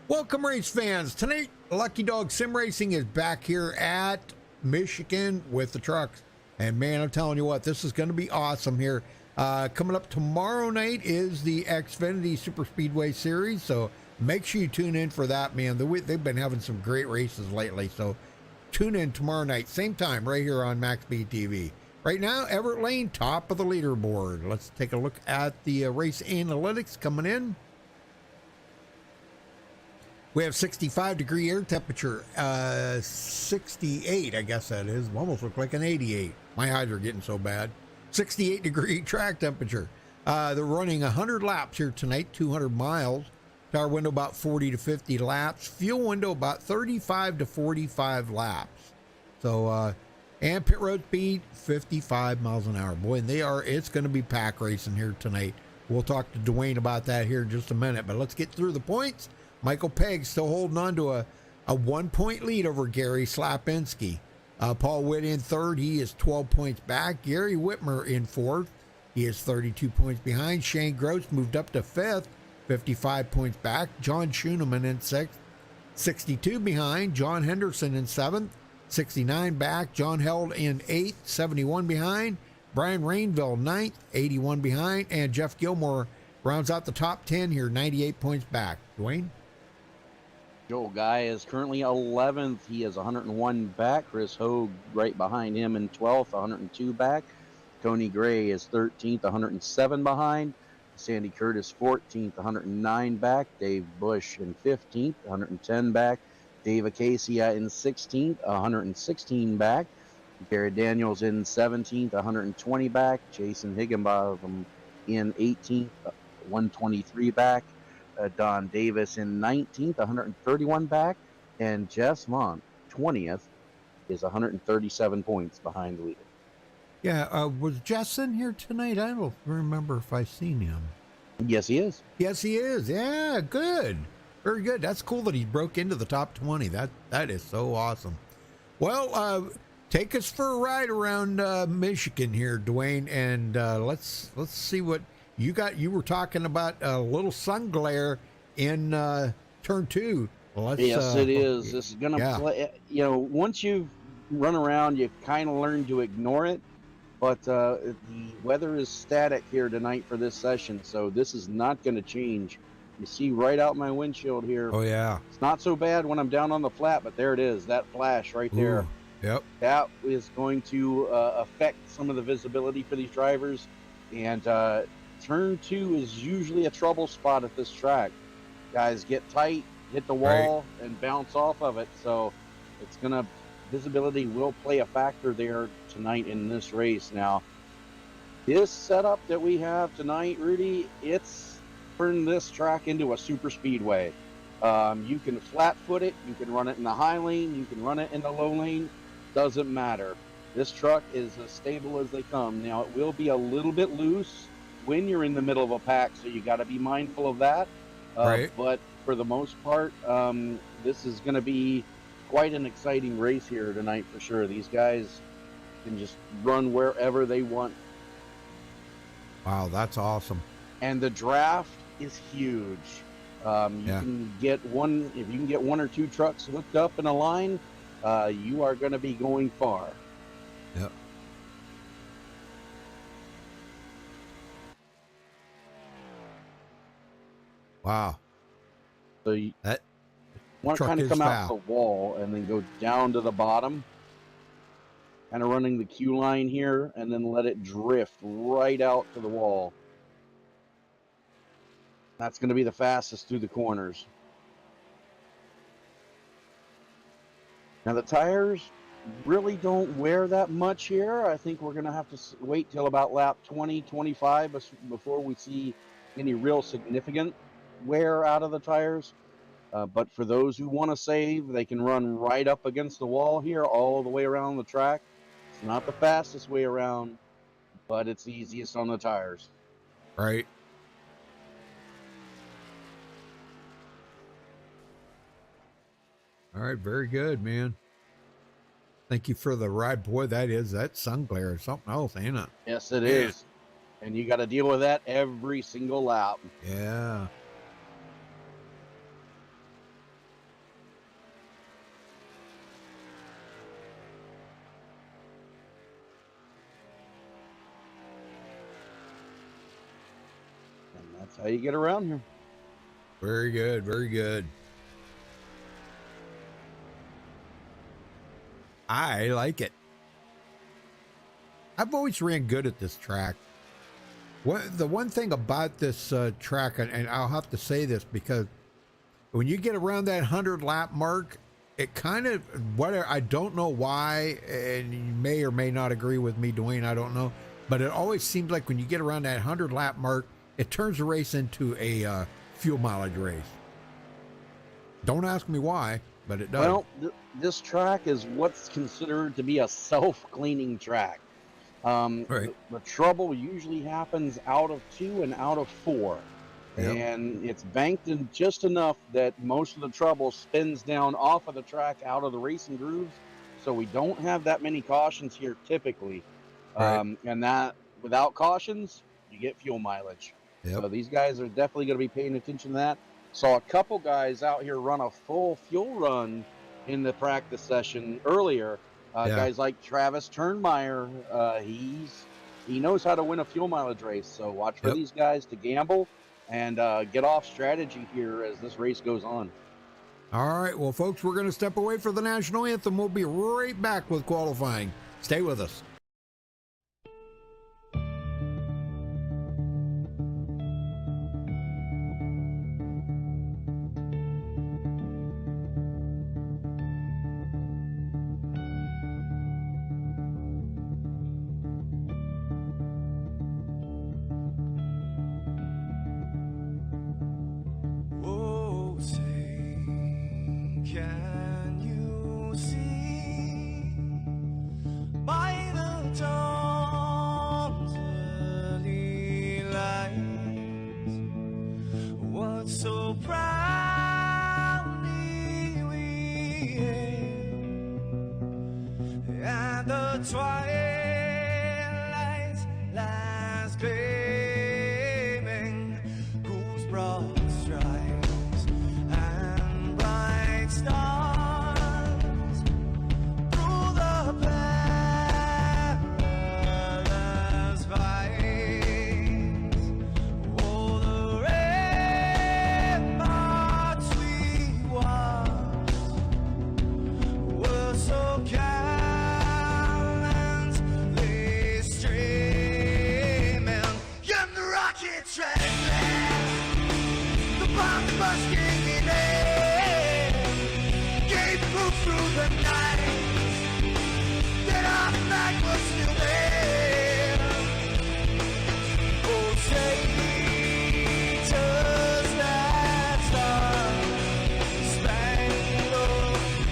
Welcome, race fans. Tonight, Lucky Dog Sim Racing is back here at Michigan with the trucks. And man, I'm telling you what, this is going to be awesome here. Coming up tomorrow night is the Xfinity Super Speedway Series, so make sure you tune in for that, man. They've been having some great races lately, so tune in tomorrow night, same time, right here on MaxspeedTV. Right now, Everett Lane, top of the leaderboard. Let's take a look at the race analytics coming in. We have 65-degree air temperature, 68, I guess that is. Almost look like an 88. My eyes are getting so bad. 68-degree track temperature. They're running 100 laps here tonight, 200 miles. Tire window about 40 to 50 laps. Fuel window about 35 to 45 laps. So, and pit road speed, 55 miles an hour. Boy, and it's going to be pack racing here tonight. We'll talk to Dwayne about that here in just a minute, but let's get through the points. Michael Pegg still holding on to a 1-point lead over Gary Slapinski. Paul Witt in third. He is 12 points back. Gary Whitmer in fourth. He is 32 points behind. Shane Gross moved up to fifth, 55 points back. John Schooneman in sixth, 62 behind. John Henderson in seventh, 69 back. John Held in eighth, 71 behind. Brian Rainville ninth, 81 behind. And Jeff Gilmore rounds out the top 10 here, 98 points back. Dwayne? Joel Guy is currently 11th. He is 101 back. Chris Hogue right behind him in 12th, 102 back. Tony Gray is 13th, 107 behind. Sandy Curtis 14th, 109 back. Dave Bush in 15th, 110 back. Dave Acacia in 16th, 116 back. Garrett Daniels in 17th, 120 back. Jason Higginbotham in 18th, 123 back. Don Davis in 19th, 131 back, and Jess Mont, 20th, is 137 points behind the leader. Yeah, was Jess in here tonight? I don't remember if I seen him. Yes, he is. Yes, he is. Yeah, good. Very good. That's cool that he broke into the top 20. That is so awesome. Well, take us for a ride around Michigan here, Dwayne, and let's see what you got. You were talking about a little sun glare in turn two. Well, yes, it is. This is going to play. You know, once you've run around, you kind of learn to ignore it. But the weather is static here tonight for this session, so this is not going to change. You see right out my windshield here. Oh, yeah. It's not so bad when I'm down on the flat, but there it is, that flash right there. Ooh, yep. That is going to affect some of the visibility for these drivers. And turn two is usually a trouble spot at this track. Guys get tight, hit the wall, and bounce off of it. So it's visibility will play a factor there tonight in this race. Now, this setup that we have tonight, Rudy, it's turned this track into a super speedway. You can flat foot it, you can run it in the high lane, you can run it in the low lane, doesn't matter. This truck is as stable as they come. Now, it will be a little bit loose when you're in the middle of a pack, so you got to be mindful of that. But for the most part, this is going to be quite an exciting race here tonight for sure. These guys can just run wherever they want. Wow, that's awesome. And the draft is huge. Can get one, if you can get one or two trucks hooked up in a line, you are going to be going far. Yep. Wow. So you want to kind of come out the wall and then go down to the bottom, kind of running the queue line here, and then let it drift right out to the wall. That's going to be the fastest through the corners. Now the tires really don't wear that much here. I think we're going to have to wait till about lap 20, 25 before we see any real significant wear out of the tires. But for those who want to save, they can run right up against the wall here all the way around the track. It's not the fastest way around, but it's the easiest on the tires. Right. All right, very good, man. Thank you for the ride. Boy, that sun glare is something else, ain't it? Yes, it is. And you got to deal with that every single lap. Yeah. That's how you get around here. Very good. Very good. I like it. I've always ran good at this track. The one thing about this track, and I'll have to say this because when you get around that 100 lap mark, it kind of, I don't know why, and you may or may not agree with me, Dwayne, I don't know, but it always seems like when you get around that 100 lap mark, it turns the race into a fuel mileage race. Don't ask me why, but it does. Well, this track is what's considered to be a self-cleaning track. Right. The trouble usually happens out of 2 and out of 4. Yep. And it's banked in just enough that most of the trouble spins down off of the track out of the racing grooves. So we don't have that many cautions here typically. Right. And that without cautions, you get fuel mileage. Yep. So these guys are definitely going to be paying attention to that. Saw a couple guys out here run a full fuel run in the practice session earlier. Guys like Travis Turnmeyer, he knows how to win a fuel mileage race. So watch for these guys to gamble and get off strategy here as this race goes on. All right, well, folks, we're going to step away for the national anthem. We'll be right back with qualifying. Stay with us. Can you see by the dawn's early light what so proudly we hailed at the twilight's last gleaming, whose broad stripes and bright stars through the perilous fights, oh, the ramparts we watched were so gallantly streaming, and the rocket train, the bombs bursting in air, gave proof through the night that our flag was still there. Oh, traitors that star-spangled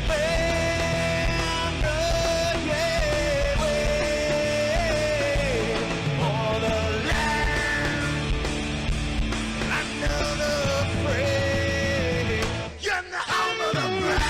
banner, yeah, wave for the land under the frame, and the home of the brave.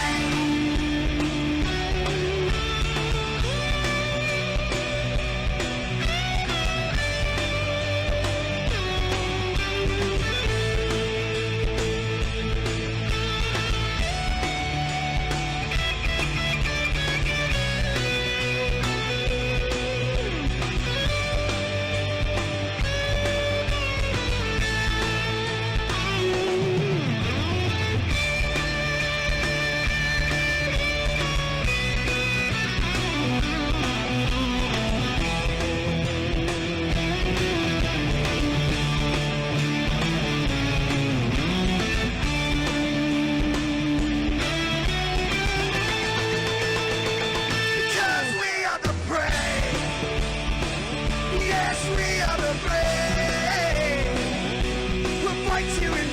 Because we are the brave. Yes, we are the brave. We'll fight you in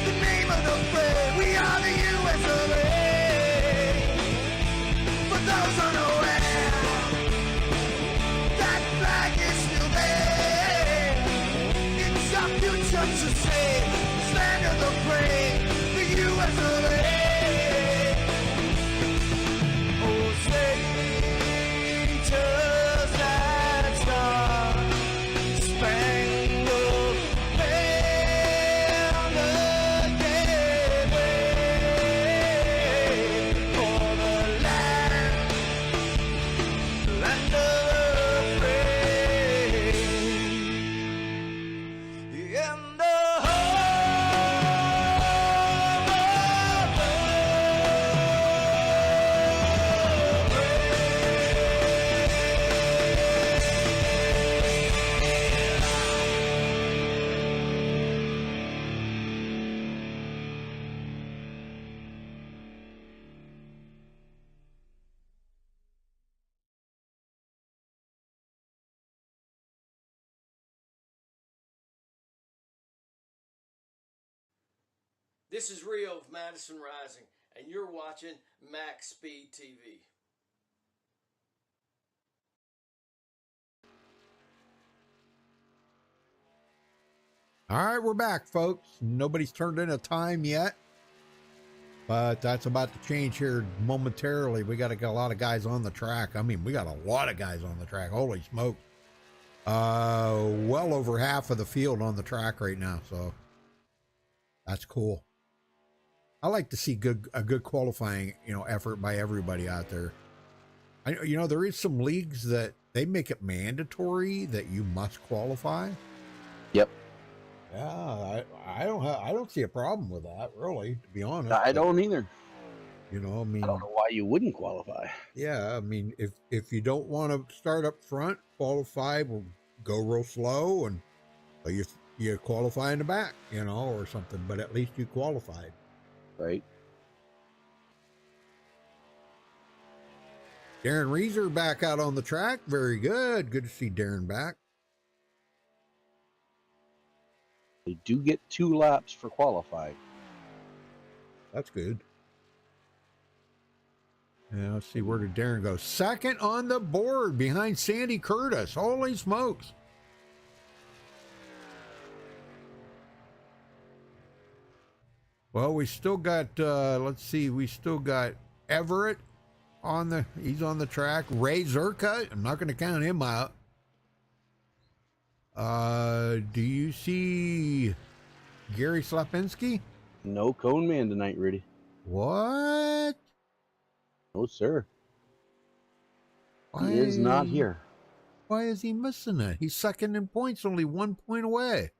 the name of the brave. We are the US of A. For those unaware, that flag is still there. It's our future to save. Stand of the brave, the US of A. Oh, traitors that star-spangled banner, gave way for the land under the frame, and the This is Rio of Madison Rising, and you're watching MaxspeedTV. All right, we're back, folks. Nobody's turned in a time yet, but that's about to change here momentarily. We got a lot of guys on the track. I mean, we got a lot of guys on the track. Holy smoke. Well over half of the field on the track right now, so that's cool. I like to see a good qualifying, effort by everybody out there. There is some leagues that they make it mandatory that you must qualify. Yep. Yeah, I don't see a problem with that, really, to be honest. I don't either. I don't know why you wouldn't qualify. Yeah, I mean, if you don't want to start up front, qualify, well, go real slow, and you qualify in the back, or something. But at least you qualified. Right. Darren Reeser back out on the track. Very good. Good to see Darren back. They do get 2 laps for qualifying. That's good. Yeah, let's see, where did Darren go? Second on the board behind Sandy Curtis. Holy smokes. Well, we still got, let's see, we still got Everett he's on the track. Ray Zerka, I'm not going to count him out. Do you see Gary Slapinski? No cone man tonight, Rudy. What? No, sir. Why, he is not here. Why is he missing it? He's second in points, only 1 point away.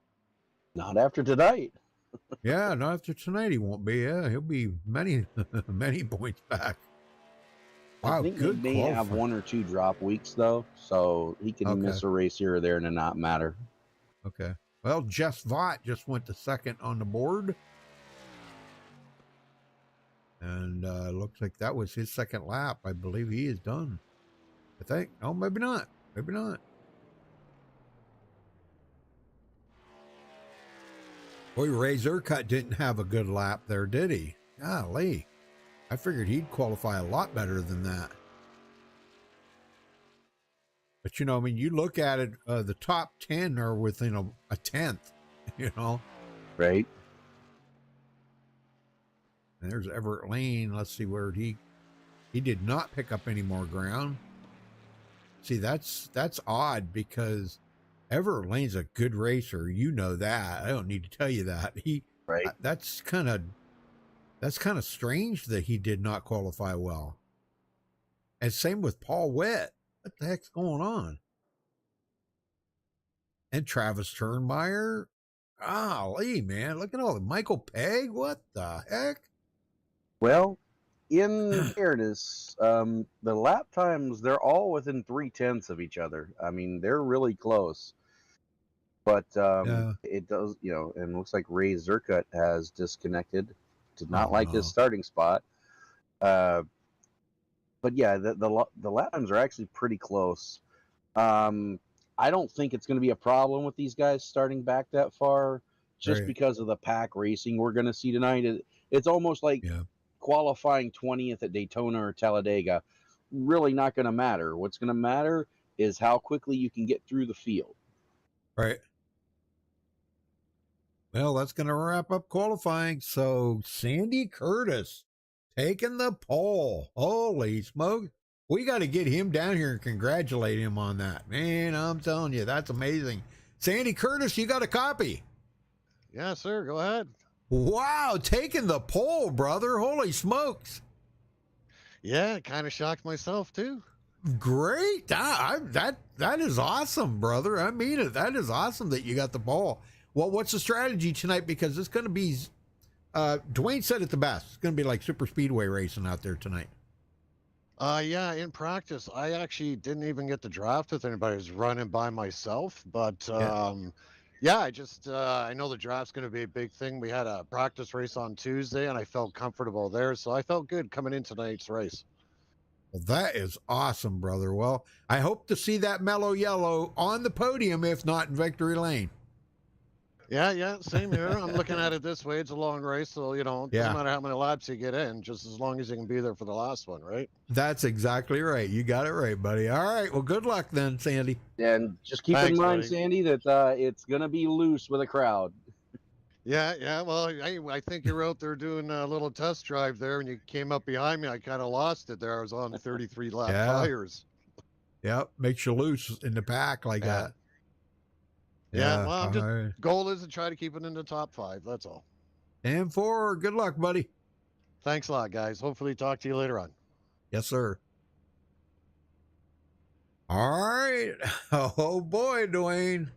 Not after tonight. Yeah, not after tonight he won't be. Yeah, he'll be many, many points back. Wow, I think good. He may have 1 or 2 drop weeks though, so he can miss a race here or there and it not matter. Okay. Well, Jess Vaught just went to second on the board, and looks like that was his second lap. I believe he is done. I think. Oh, maybe not. Maybe not. Boy, Ray Zercut didn't have a good lap there, did he? Golly. I figured he'd qualify a lot better than that. But, I mean, you look at it, the top 10 are within a tenth, Right. And there's Everett Lane. Let's see where he did not pick up any more ground. See, that's odd because Everett Lane's a good racer. You know that. I don't need to tell you that. Right. That's kind of strange that he did not qualify well. And same with Paul Witt. What the heck's going on? And Travis Turnmeyer. Golly, man. Look at all the Michael Pegg. What the heck? Well, in fairness, the lap times, they're all within 0.3 of each other. I mean, they're really close. But it does, and it looks like Ray Zercut has disconnected. Did not like his starting spot. But yeah, the lap times are actually pretty close. I don't think it's going to be a problem with these guys starting back that far, just because of the pack racing we're going to see tonight. It's almost like qualifying 20th at Daytona or Talladega. Really not going to matter. What's going to matter is how quickly you can get through the field. Right. Well, that's going to wrap up qualifying. So Sandy Curtis taking the pole. Holy smoke. We got to get him down here and congratulate him on that. Man, I'm telling you, that's amazing. Sandy Curtis, you got a copy? Yeah, sir. Go ahead. Wow, taking the pole, brother. Holy smokes. Yeah, kind of shocked myself, too. Great. That is awesome, brother. I mean it. That is awesome that you got the pole. Well, what's the strategy tonight? Because it's going to be, Dwayne said it the best. It's going to be like super speedway racing out there tonight. Yeah, in practice, I actually didn't even get to draft with anybody. I was running by myself. But, I know the draft's going to be a big thing. We had a practice race on Tuesday, and I felt comfortable there. So I felt good coming in tonight's race. Well, that is awesome, brother. Well, I hope to see that mellow yellow on the podium, if not in victory lane. Yeah, same here. I'm looking at it this way. It's a long race, so it Yeah. doesn't matter how many laps you get in, just as long as you can be there for the last one, right? That's exactly right. You got it right, buddy. All right. Well, good luck then, Sandy. And just keep in Thanks, mind, buddy. Sandy, that it's going to be loose with a crowd. Yeah. Well, I think you were out there doing a little test drive there, and you came up behind me. I kind of lost it there. I was on 33 lap Yeah. tires. Yep. Makes you loose in the pack like Yeah. that. Yeah. Well, I'm just all right. goal is to try to keep it in the top 5. That's all. And 4. Good luck, buddy. Thanks a lot, guys. Hopefully, talk to you later on. Yes, sir. All right. Oh boy, Dwayne.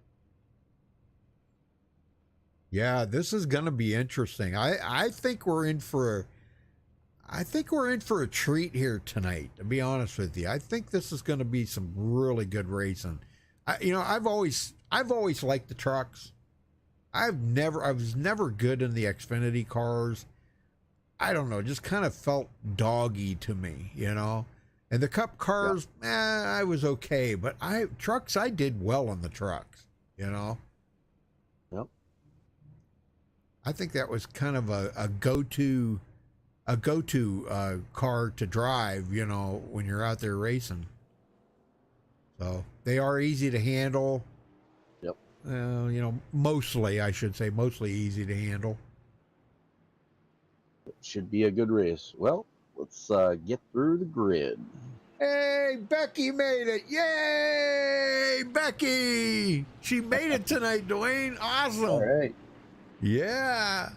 Yeah, this is going to be interesting. I think we're in for a treat here tonight, to be honest with you. I think this is going to be some really good racing. I've always liked the trucks. I was never good in the Xfinity cars. I don't know, just kind of felt doggy to me, And the Cup cars, I was okay, but I did well on the trucks, Yep. I think that was kind of a go-to car to drive, when you're out there racing. So they are easy to handle. Yep. Mostly easy to handle. It should be a good race. Well, let's get through the grid. Hey, Becky made it. Yay, Becky. She made it tonight, Dwayne. Awesome. All right. Yeah.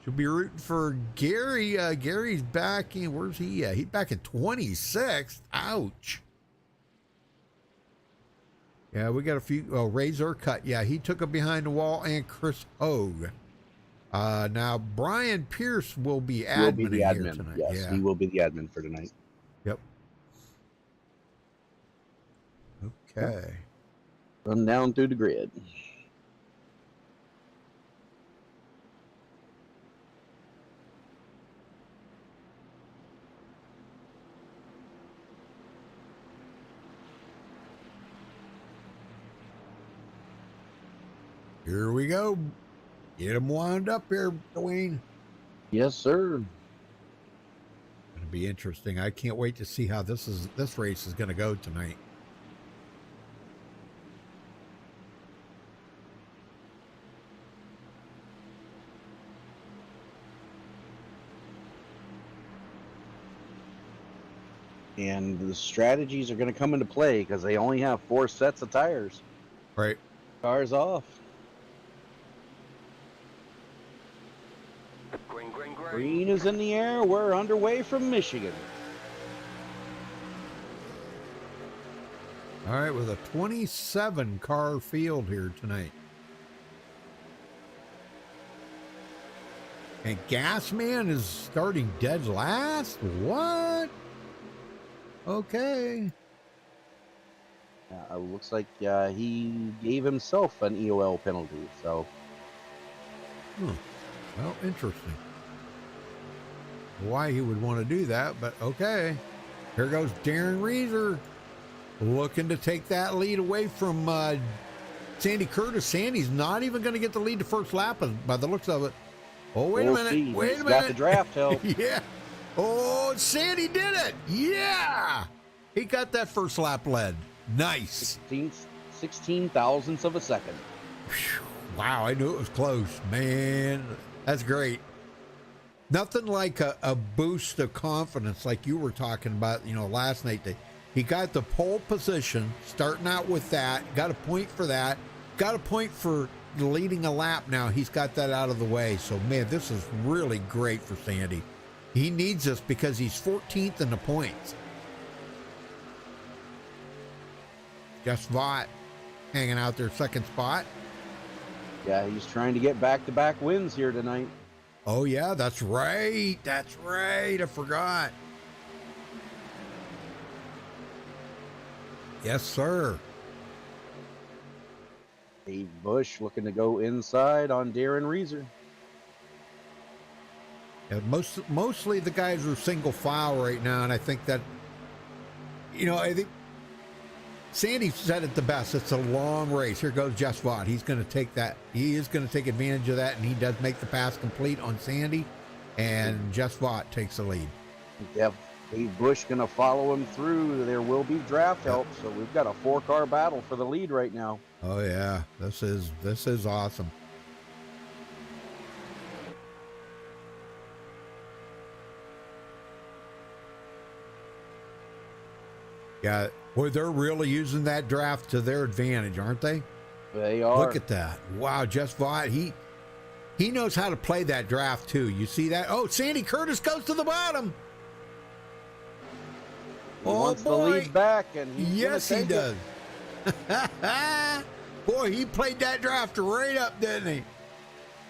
She'll be rooting for Gary. Gary's back in. Where's he at? He's back in 26th. Ouch. Yeah, we got a few. Oh, Razor Cut. Yeah, he took it behind the wall, and Chris Hogue. Now, Brian Pierce will be admin here tonight. Yes, yeah. he will be the admin for tonight. Yep. Okay. Run down through the grid. Here we go. Get him wound up here, Dwayne. Yes, sir. It'll be interesting. I can't wait to see how this race is going to go tonight. And the strategies are going to come into play because they only have 4 sets of tires. Right. Cars off. Green is in the air. We're underway from Michigan. All right, with a 27 car field here tonight. And Gasman is starting dead last? What? Okay. Looks like he gave himself an EOL penalty. So. Well, interesting. Why he would want to do that, but okay. Here goes Darren Reeser looking to take that lead away from Sandy Curtis. Sandy's not even going to get the lead the first lap by the looks of it. Oh, wait a minute. See. Wait He's a minute. got the draft help. Yeah. Oh, Sandy did it. Yeah. He got that first lap led. Nice. 16 thousandths of a second. Whew. Wow, I knew it was close. Man, that's great. Nothing like a boost of confidence like you were talking about, last night. He got the pole position, starting out with that, got a point for that, got a point for leading a lap now. He's got that out of the way. So, man, this is really great for Sandy. He needs this because he's 14th in the points. Gus Vaught hanging out there, second spot. Yeah, he's trying to get back-to-back wins here tonight. Oh, yeah, that's right. That's right. I forgot. Yes, sir. Dave Bush looking to go inside on Darren Reeser. Yeah, mostly the guys are single file right now, and I think that, I think Sandy said it the best. It's a long race. Here goes Jess Vaught. He's going to take that. He is going to take advantage of that, and he does make the pass complete on Sandy, and Jess Vaught takes the lead. Dave Bush going to follow him through. There will be draft help, so we've got a 4-car battle for the lead right now. Oh yeah, this is awesome. Yeah, boy, they're really using that draft to their advantage, aren't they? They are. Look at that. Wow, Jess Vaught, he knows how to play that draft too. You see that? Oh, Sandy Curtis goes to the bottom. He wants the lead back, and yes, he does. Boy, he played that draft right up, didn't he?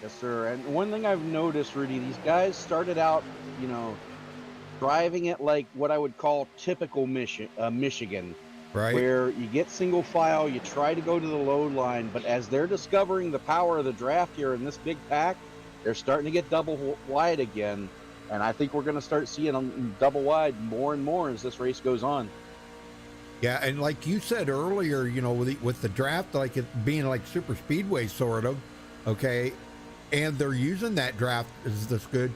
Yes, sir. And one thing I've noticed, Rudy, these guys started out, driving it like what I would call typical Michigan, right? Where you get single file, you try to go to the load line, but as they're discovering the power of the draft here in this big pack, they're starting to get double wide again. And I think we're going to start seeing them double wide more and more as this race goes on. Yeah, and like you said earlier, with the draft, like it being like super speedway sort of, okay, and they're using that draft is this good.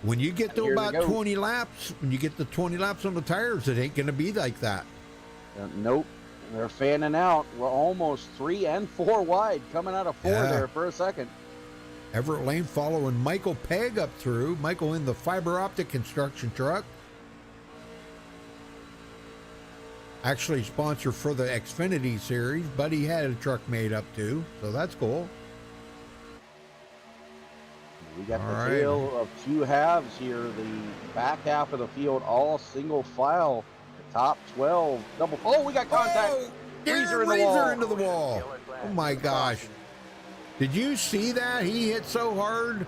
When you get to about 20 laps, when you get to 20 laps on the tires, it ain't going to be like that. Nope. They're fanning out. We're almost 3 and 4 wide, coming out of 4 there for a second. Everett Lane following Michael Pegg up through. Michael in the fiber optic construction truck. Actually sponsor for the Xfinity series, but he had a truck made up too, so that's cool. We got the tale of two halves here. The back half of the field, all single file. The top 12, double. Oh, we got contact. Oh, Reeser into the wall. Oh my gosh. Did you see that? He hit so hard.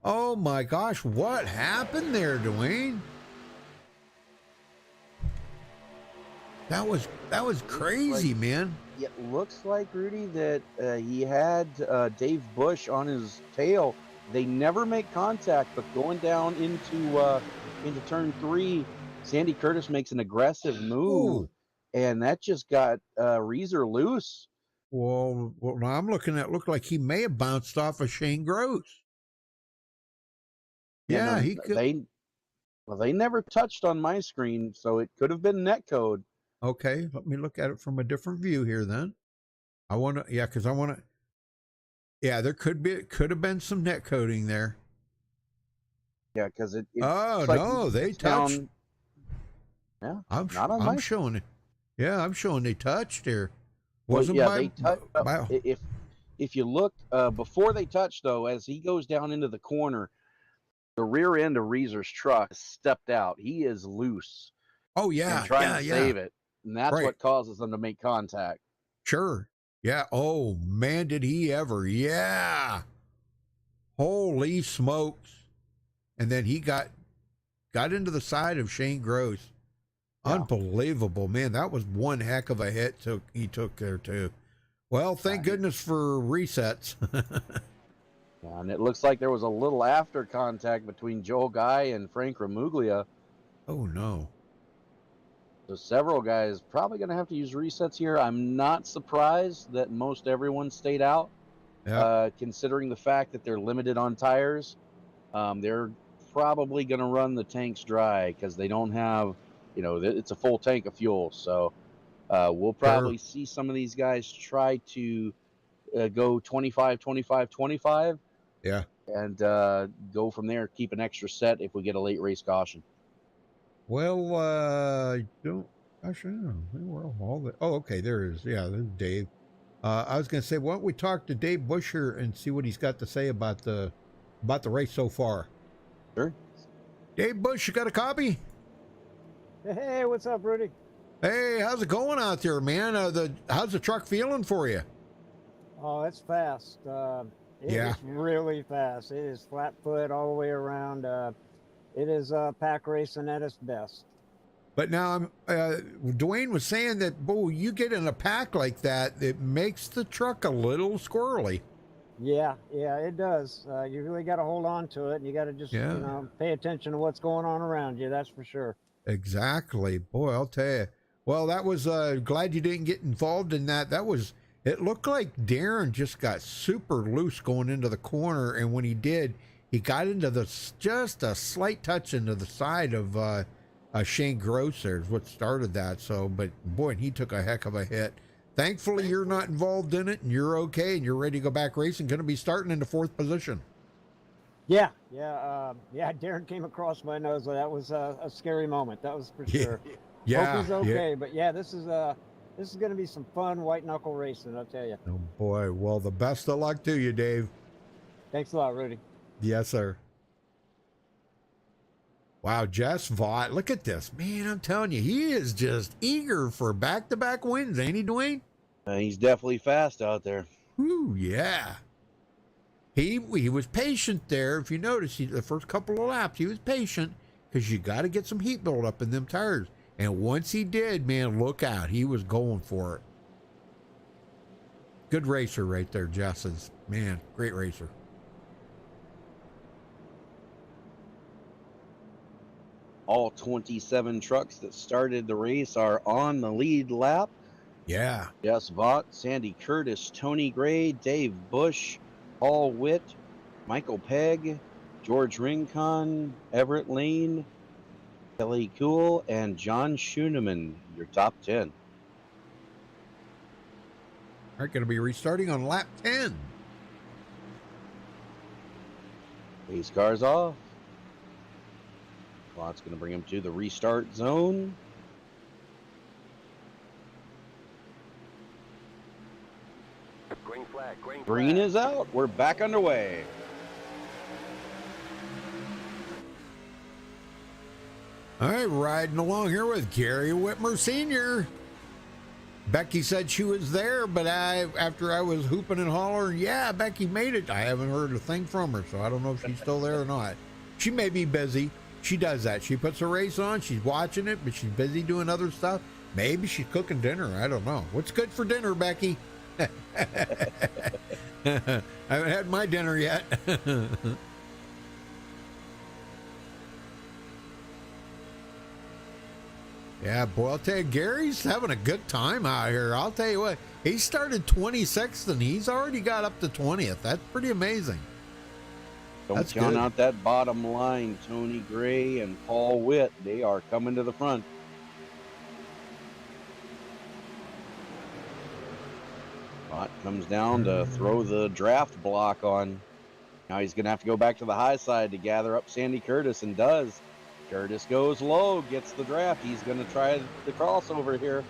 Oh my gosh, what happened there, Dwayne? That was crazy, man. It looks like, Rudy, that he had Dave Bush on his tail. They never make contact, but going down into turn 3, Sandy Curtis makes an aggressive move, and that just got Reeser loose. Well, now I'm looking at, looked like he may have bounced off of Shane Gross. Yeah, he could. They never touched on my screen, so it could have been netcode. Okay, let me look at it from a different view here then. I want to, because I want to, there could have been some net coding there. Yeah, because it oh, like no, they touched. Yeah, I'm showing it. Yeah, I'm showing they touched here. Wasn't they touched. If you look, before they touch, though, as he goes down into the corner, the rear end of Reeser's truck stepped out. He is loose. Oh, yeah. And trying to save it. And that's what causes them to make contact. Sure. Yeah. Oh, man, did he ever. Yeah. Holy smokes. And then he got into the side of Shane Gross. Yeah. Unbelievable, man. That was one heck of a hit he took there, too. Well, thank goodness for resets. Yeah, and it looks like there was a little after contact between Joel Guy and Frank Ramuglia. Oh, no. So several guys probably going to have to use resets here. I'm not surprised that most everyone stayed out, considering the fact that they're limited on tires. They're probably going to run the tanks dry because they don't have, it's a full tank of fuel. So we'll probably see some of these guys try to go 25, 25, 25. Yeah. And go from there, keep an extra set if we get a late race caution. Well, I don't know. Oh, okay, there it is. Yeah, this is Dave. I was going to say, why don't we talk to Dave Busher and see what he's got to say about the race so far? Sure. Dave Bush, you got a copy? Hey, what's up, Rudy? Hey, how's it going out there, man? How's the truck feeling for you? Oh, it's fast. It is really fast. It is flat foot all the way around. It is pack racing at its best. But now, Dwayne was saying that, you get in a pack like that, it makes the truck a little squirrely. Yeah, it does. You really got to hold on to it, and you got to just, pay attention to what's going on around you. That's for sure. Exactly. Boy, I'll tell you. Well, that was glad you didn't get involved in that. It looked like Darren just got super loose going into the corner, and when he did, he got into just a slight touch into the side of Shane Gross there is what started that. So, but boy, he took a heck of a hit. Thankfully, you're not involved in it, and you're okay, and you're ready to go back racing. Going to be starting in the 4th position. Yeah. Darren came across my nose. That was a scary moment. That was for sure. Yeah. Hope he's okay. But yeah, this is going to be some fun white knuckle racing, I'll tell you. Oh boy. Well, the best of luck to you, Dave. Thanks a lot, Rudy. Yes, sir. Wow, Jess Vaught. Look at this. Man, I'm telling you, he is just eager for back-to-back wins, ain't he, Dwayne? He's definitely fast out there. Ooh, yeah. He was patient there. If you notice, the first couple of laps, he was patient because you got to get some heat build up in them tires. And once he did, man, look out. He was going for it. Good racer right there, Jess is. Man, great racer. All 27 trucks that started the race are on the lead lap. Yeah. Jess Vaught, Sandy Curtis, Tony Gray, Dave Bush, Paul Witt, Michael Pegg, George Rincon, Everett Lane, Kelly Cool, and John Schooneman, your top 10. All right, going to be restarting on lap 10. Pace cars off. Vaught's going to bring him to the restart zone. Green flag, green flag. Green is out. We're back underway. All right, riding along here with Gary Whitmer Sr. Becky said she was there, but after I was hooping and hollering, yeah, Becky made it. I haven't heard a thing from her, so I don't know if she's still there or not. She may be busy. She does that. She puts a race on. She's watching it, but she's busy doing other stuff. Maybe she's cooking dinner. I don't know. What's good for dinner, Becky? I haven't had my dinner yet. Yeah, boy, I'll tell you, Gary's having a good time out here. I'll tell you what, he started 26th and he's already got up to 20th. That's pretty amazing. Don't count out that bottom line. Tony Gray and Paul Witt, they are coming to the front. Bot comes down to throw the draft block on. Now he's going to have to go back to the high side to gather up Sandy Curtis, and does. Curtis goes low, gets the draft. He's going to try the crossover here.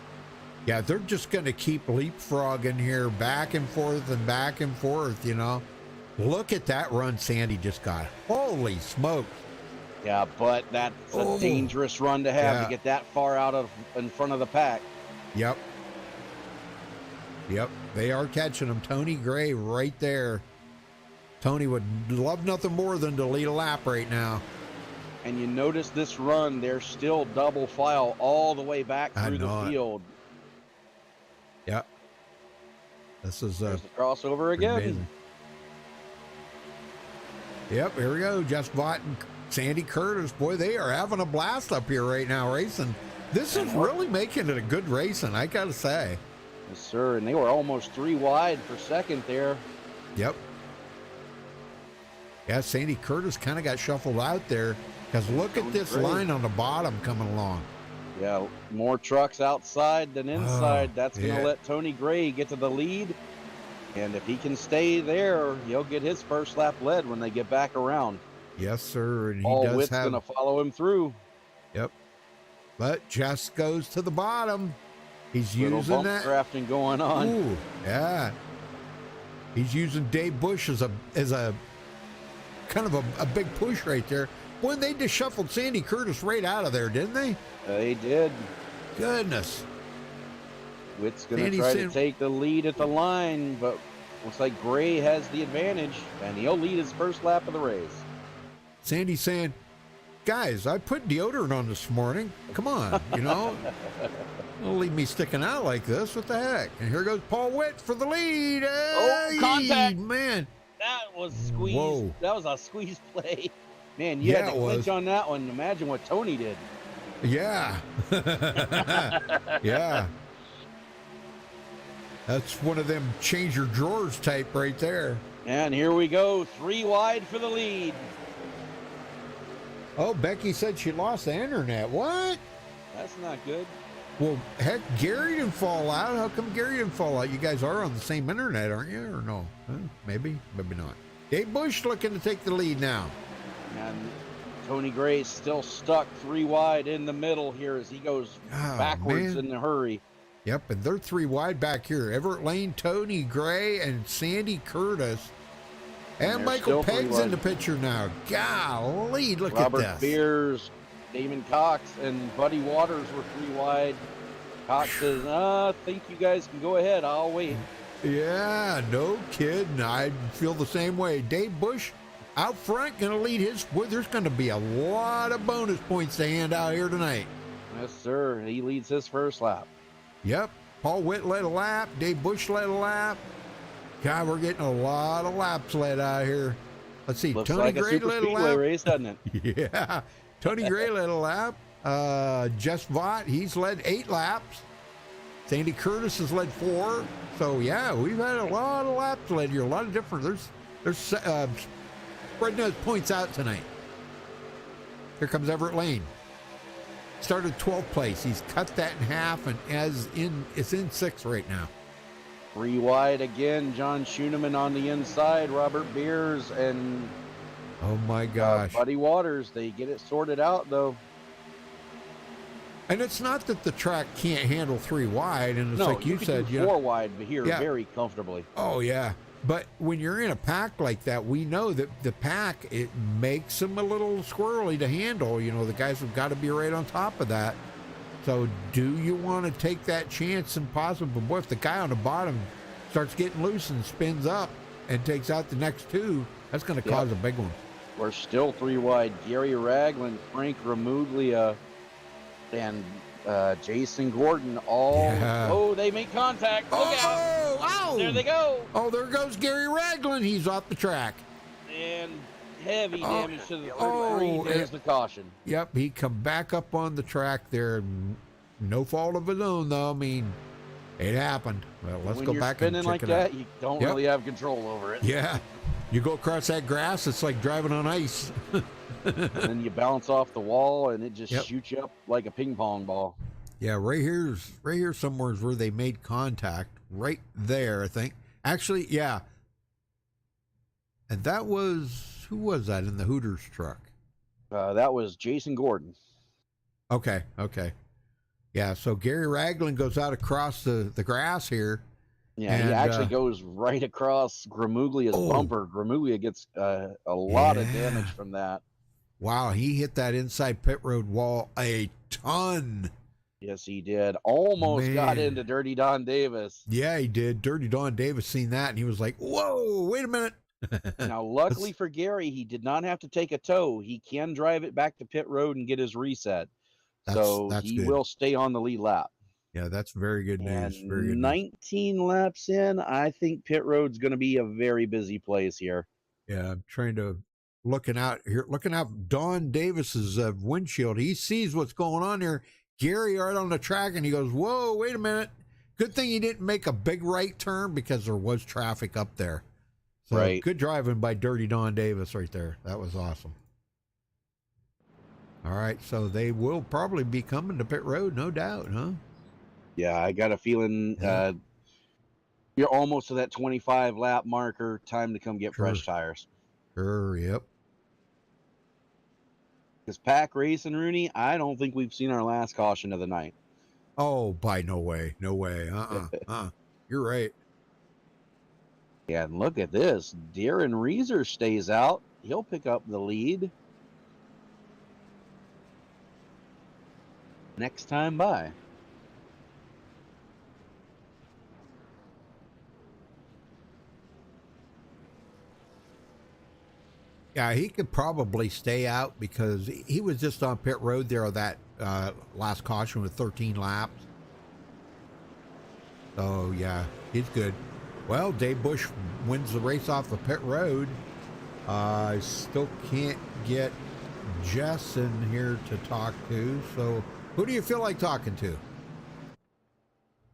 Yeah, they're just going to keep leapfrogging here, back and forth, you know. Look at that run Sandy just got. Holy smokes. Yeah, but that's a dangerous run to have to get that far out in front of the pack. Yep. They are catching him. Tony Gray right there. Tony would love nothing more than to lead a lap right now. And you notice this run, they're still double file all the way back through the field. Yep. This is there's the crossover again. Amazing. Yep, here we go. Jess Vaught and Sandy Curtis. Boy, they are having a blast up here right now racing. This is really making it a good racing, I got to say. Yes, sir. And they were almost 3 wide for second there. Yep. Yeah, Sandy Curtis kind of got shuffled out there because look at this line on the bottom coming along. Yeah, more trucks outside than inside. That's going to let Tony Gray get to the lead. And if he can stay there, he'll get his first lap led when they get back around. Yes, sir. And Paul he does Witt's going to follow him through. Yep. But Jess goes to the bottom. He's using bump that drafting going on. Ooh, yeah. He's using Dave Bush as a kind of a big push right there. Boy, they just shuffled Sandy Curtis right out of there, didn't they? They did. Goodness. Witt's going to try to take the lead at the line, but looks like Gray has the advantage, and he'll lead his first lap of the race. Sandy's saying, guys, I put deodorant on this morning. Come on, you know. Don't leave me sticking out like this. What the heck? And here goes Paul Witt for the lead. Hey, contact. Man. That was squeezed. Whoa. That was a squeeze play. Man, you had to clinch on that one. Imagine what Tony did. Yeah. Yeah. That's one of them change your drawers type right there. And here we go, 3 wide for the lead. Oh, Becky said she lost the internet. What? That's not good. Well, heck, Gary didn't fall out. How come Gary didn't fall out? You guys are on the same internet, aren't you? Or no? Maybe, maybe not. Dave Bush looking to take the lead now. And Tony Gray still stuck 3 wide in the middle here as he goes backwards in a hurry. Yep, and they're 3 wide back here. Everett Lane, Tony Gray, and Sandy Curtis. And Michael Pegg's in the picture now. Golly, look at this. Robert Beers, Damon Cox, and Buddy Waters were 3 wide. Cox says, I think you guys can go ahead. I'll wait. Yeah, no kidding. I feel the same way. Dave Bush out front, going to lead his. Boy, there's going to be a lot of bonus points to hand out here tonight. Yes, sir. He leads his first lap. Yep. Paul Witt led a lap. Dave Bush led a lap. God, we're getting a lot of laps led out here. Let's see. Looks Tony like Gray a super led a speedway lap. race, doesn't it? Yeah. Tony Gray led a lap. Jess Vaught, he's led 8 laps. Sandy Curtis has led 4. So, yeah, we've had a lot of laps led here. A lot of different. There's spreading those points out tonight. Here comes Everett Lane. Started 12th place. He's cut that in half and it's in 6th right now. 3 wide again. John Schooneman on the inside. Robert Beers and oh my gosh, Buddy Waters. They get it sorted out though. And it's not that the track can't handle 3 wide, and it's like you said, 4 wide here very comfortably. Oh yeah, but when you're in a pack like that, we know that the pack, it makes them a little squirrely to handle. You know, the guys have got to be right on top of that. So do you want to take that chance and possibly, boy, if the guy on the bottom starts getting loose and spins up and takes out the next 2, that's going to cause a big one. We're still 3 wide. Gary Ragland, Frank Ramuglia, and Jason Gordon oh, they make contact. Look out. Ow. There they go. Oh, there goes Gary Ragland. He's off the track. And heavy damage to the 33. There's the caution. Yep, he come back up on the track there. No fault of his own, though. I mean, it happened. Well, let's go back and check like it that, out. You don't really have control over it. Yeah. You go across that grass, it's like driving on ice. And then you bounce off the wall, and it just shoots you up like a ping pong ball. Yeah, right here somewhere is where they made contact. Right there, I think. Actually, yeah. And that was, who was that in the Hooters truck? That was Jason Gordon. Okay. Yeah, so Gary Ragland goes out across the grass here. Yeah, and he actually goes right across Gramuglia's bumper. Gramuglia gets a lot of damage from that. Wow, he hit that inside pit road wall a ton. Yes, he did. Almost got into Dirty Don Davis. Yeah, he did. Dirty Don Davis seen that, and he was like, whoa, wait a minute. Now, luckily for Gary, he did not have to take a tow. He can drive it back to pit road and get his reset. That's he will stay on the lead lap. Yeah, that's very good news. And very good 19 laps in, I think pit road's going to be a very busy place here. Yeah, I'm trying to looking out Don Davis's windshield. He sees what's going on there. Gary right on the track, and he goes, whoa, wait a minute. Good thing he didn't make a big right turn because there was traffic up there. So good driving by Dirty Don Davis right there. That was awesome. All right, so they will probably be coming to pit road, no doubt, huh? Yeah, I got a feeling you're almost to that 25 lap marker. Time to come get fresh tires. Sure, yep. Because Pack Racing, Rooney, I don't think we've seen our last caution of the night. Oh, no way. You're right. Yeah, and look at this. Darren Reeser stays out. He'll pick up the lead next time by. Yeah, he could probably stay out because he was just on pit road there on that last caution with 13 laps. So, yeah, he's good. Well, Dave Bush wins the race off the pit road. Still can't get Jess in here to talk to. So who do you feel like talking to?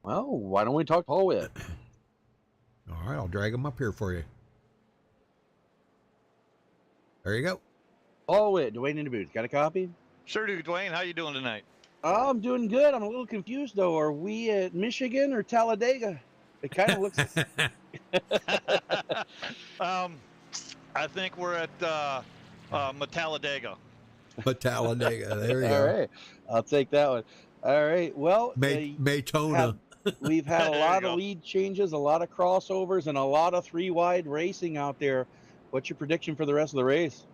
Well, why don't we talk Paul Witt? All right, I'll drag him up here for you. There you go. Paul Witt, Dwayne in the booth. Got a copy? Sure do, Dwayne. How you doing tonight? I'm doing good. I'm a little confused though. Are we at Michigan or Talladega? It kind of looks. I think we're at Talladega. Talladega. There you All go. right, I'll take that one. All right. Well, Maytona. we've had a There lot you of go. lead changes, a lot of crossovers, and a lot of 3-wide racing out there. What's your prediction for the rest of the race?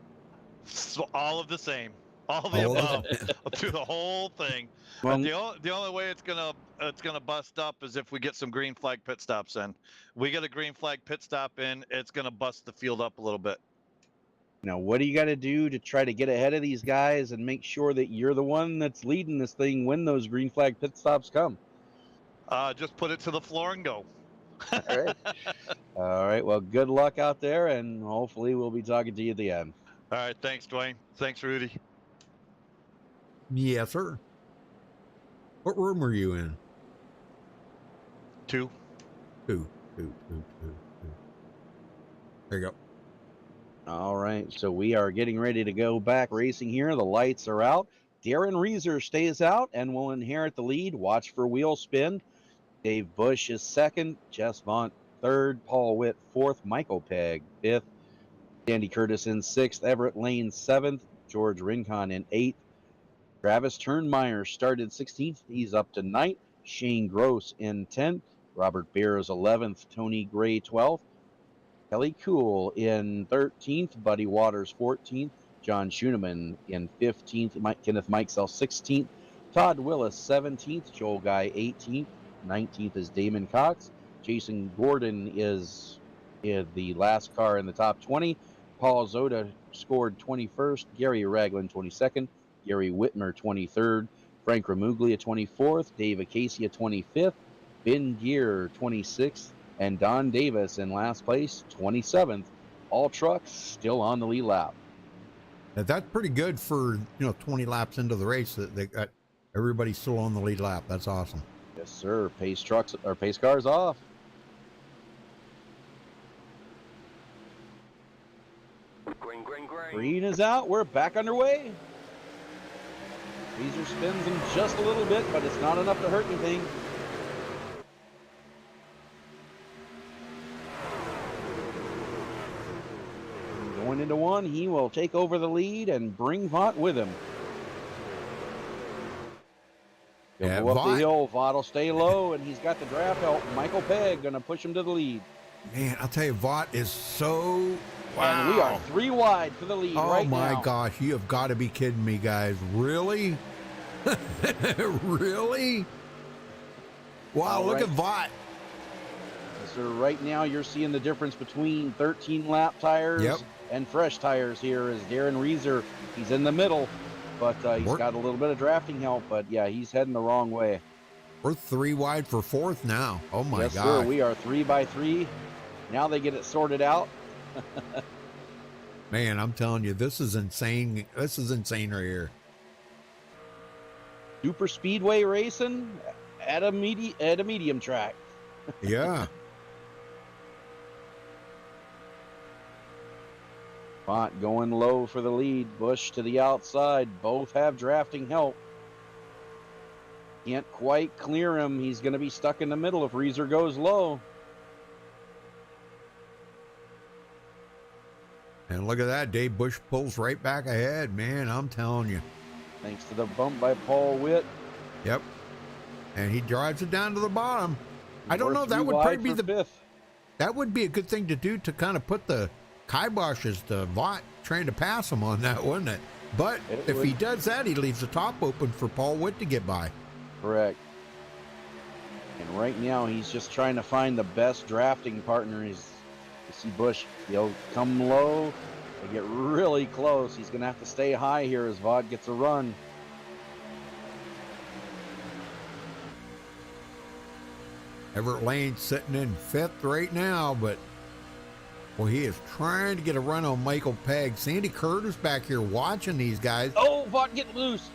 So all of the same, all of the All of above, through the whole thing. Well, The only way it's gonna bust up is if we get some green flag pit stops in. We get a green flag pit stop in, it's gonna bust the field up a little bit. Now, what do you got to do to try to get ahead of these guys and make sure that you're the one that's leading this thing when those green flag pit stops come? Just put it to the floor and go. All right. All right. Well, good luck out there, and hopefully we'll be talking to you at the end. All right, thanks, Dwayne. Thanks, Rudy. Yes, sir. What room are you in? 2. Two. There you go. All right, so we are getting ready to go back racing here. The lights are out. Darren Reeser stays out and will inherit the lead. Watch for wheel spin. Dave Bush is second. Jess Vaught third. Paul Witt fourth. Michael Pegg fifth. Andy Curtis in sixth. Everett Lane seventh. George Rincon in eighth. Travis Turnmeyer started 16th. He's up to ninth. Shane Gross in 10th. Robert Beers 11th. Tony Gray 12th. Kelly Cool in 13th, Buddy Waters 14th, John Schooneman in 15th, Kenneth Mikesell 16th, Todd Willis 17th, Joel Guy 18th, 19th is Damon Cox, Jason Gordon is in the last car in the top 20, Paul Zoda scored 21st, Gary Ragland 22nd, Gary Whitmer 23rd, Frank Ramuglia 24th, Dave Acacia 25th, Ben Gear 26th, and Don Davis in last place, 27th. All trucks still on the lead lap. Now, that's pretty good for 20 laps into the race. That they got everybody still on the lead lap. That's awesome. Yes, sir. Pace cars off. Green, green, green. Green is out. We're back underway. Weezer spins them just a little bit, but it's not enough to hurt anything. Going into one, he will take over the lead and bring Vaught with him. He'll Yeah, go up the Vaught- hill. Vaught will stay low, and he's got the draft help. Michael Pegg going to push him to the lead. Man, I'll tell you, Vaught is so. Wow. And we are 3 wide for the lead Oh my now. gosh, you have got to be kidding me, guys. Really? Really? Wow, All look right. at Vaught. So right now you're seeing the difference between 13 lap tires Yep. and fresh tires here is Darren Reeser. He's in the middle, but he's We're- got a little bit of drafting help, but yeah, he's heading the wrong way. We're 3 wide for 4th now. Oh my Yes, gosh. sir. We are 3 by 3. Now they get it sorted out. Man, I'm telling you, this is insane. This is insane right here. Super speedway racing at a medium track. Yeah. Vaught going low for the lead. Bush to the outside. Both have drafting help. Can't quite clear him. He's going to be stuck in the middle if Reeser goes low. And look at that. Dave Bush pulls right back ahead. Man, I'm telling you. Thanks to the bump by Paul Witt. Yep. And he drives it down to the bottom. I don't We're know. That 3 would wide probably be for the fifth. That would be a good thing to do to kind of put the kiboshes to Vaught trying to pass him on that, wouldn't it? But It if he would. does that, he leaves the top open for Paul Witt to get by. Correct. And right now he's just trying to find the best drafting partner. You see Bush, he'll come low. They get really close. He's going to have to stay high here as Vaught gets a run. Everett Lane sitting in 5th right now, but Well, he is trying to get a run on Michael Pegg. Sandy Curtis back here watching these guys. Oh, Vaught getting loose.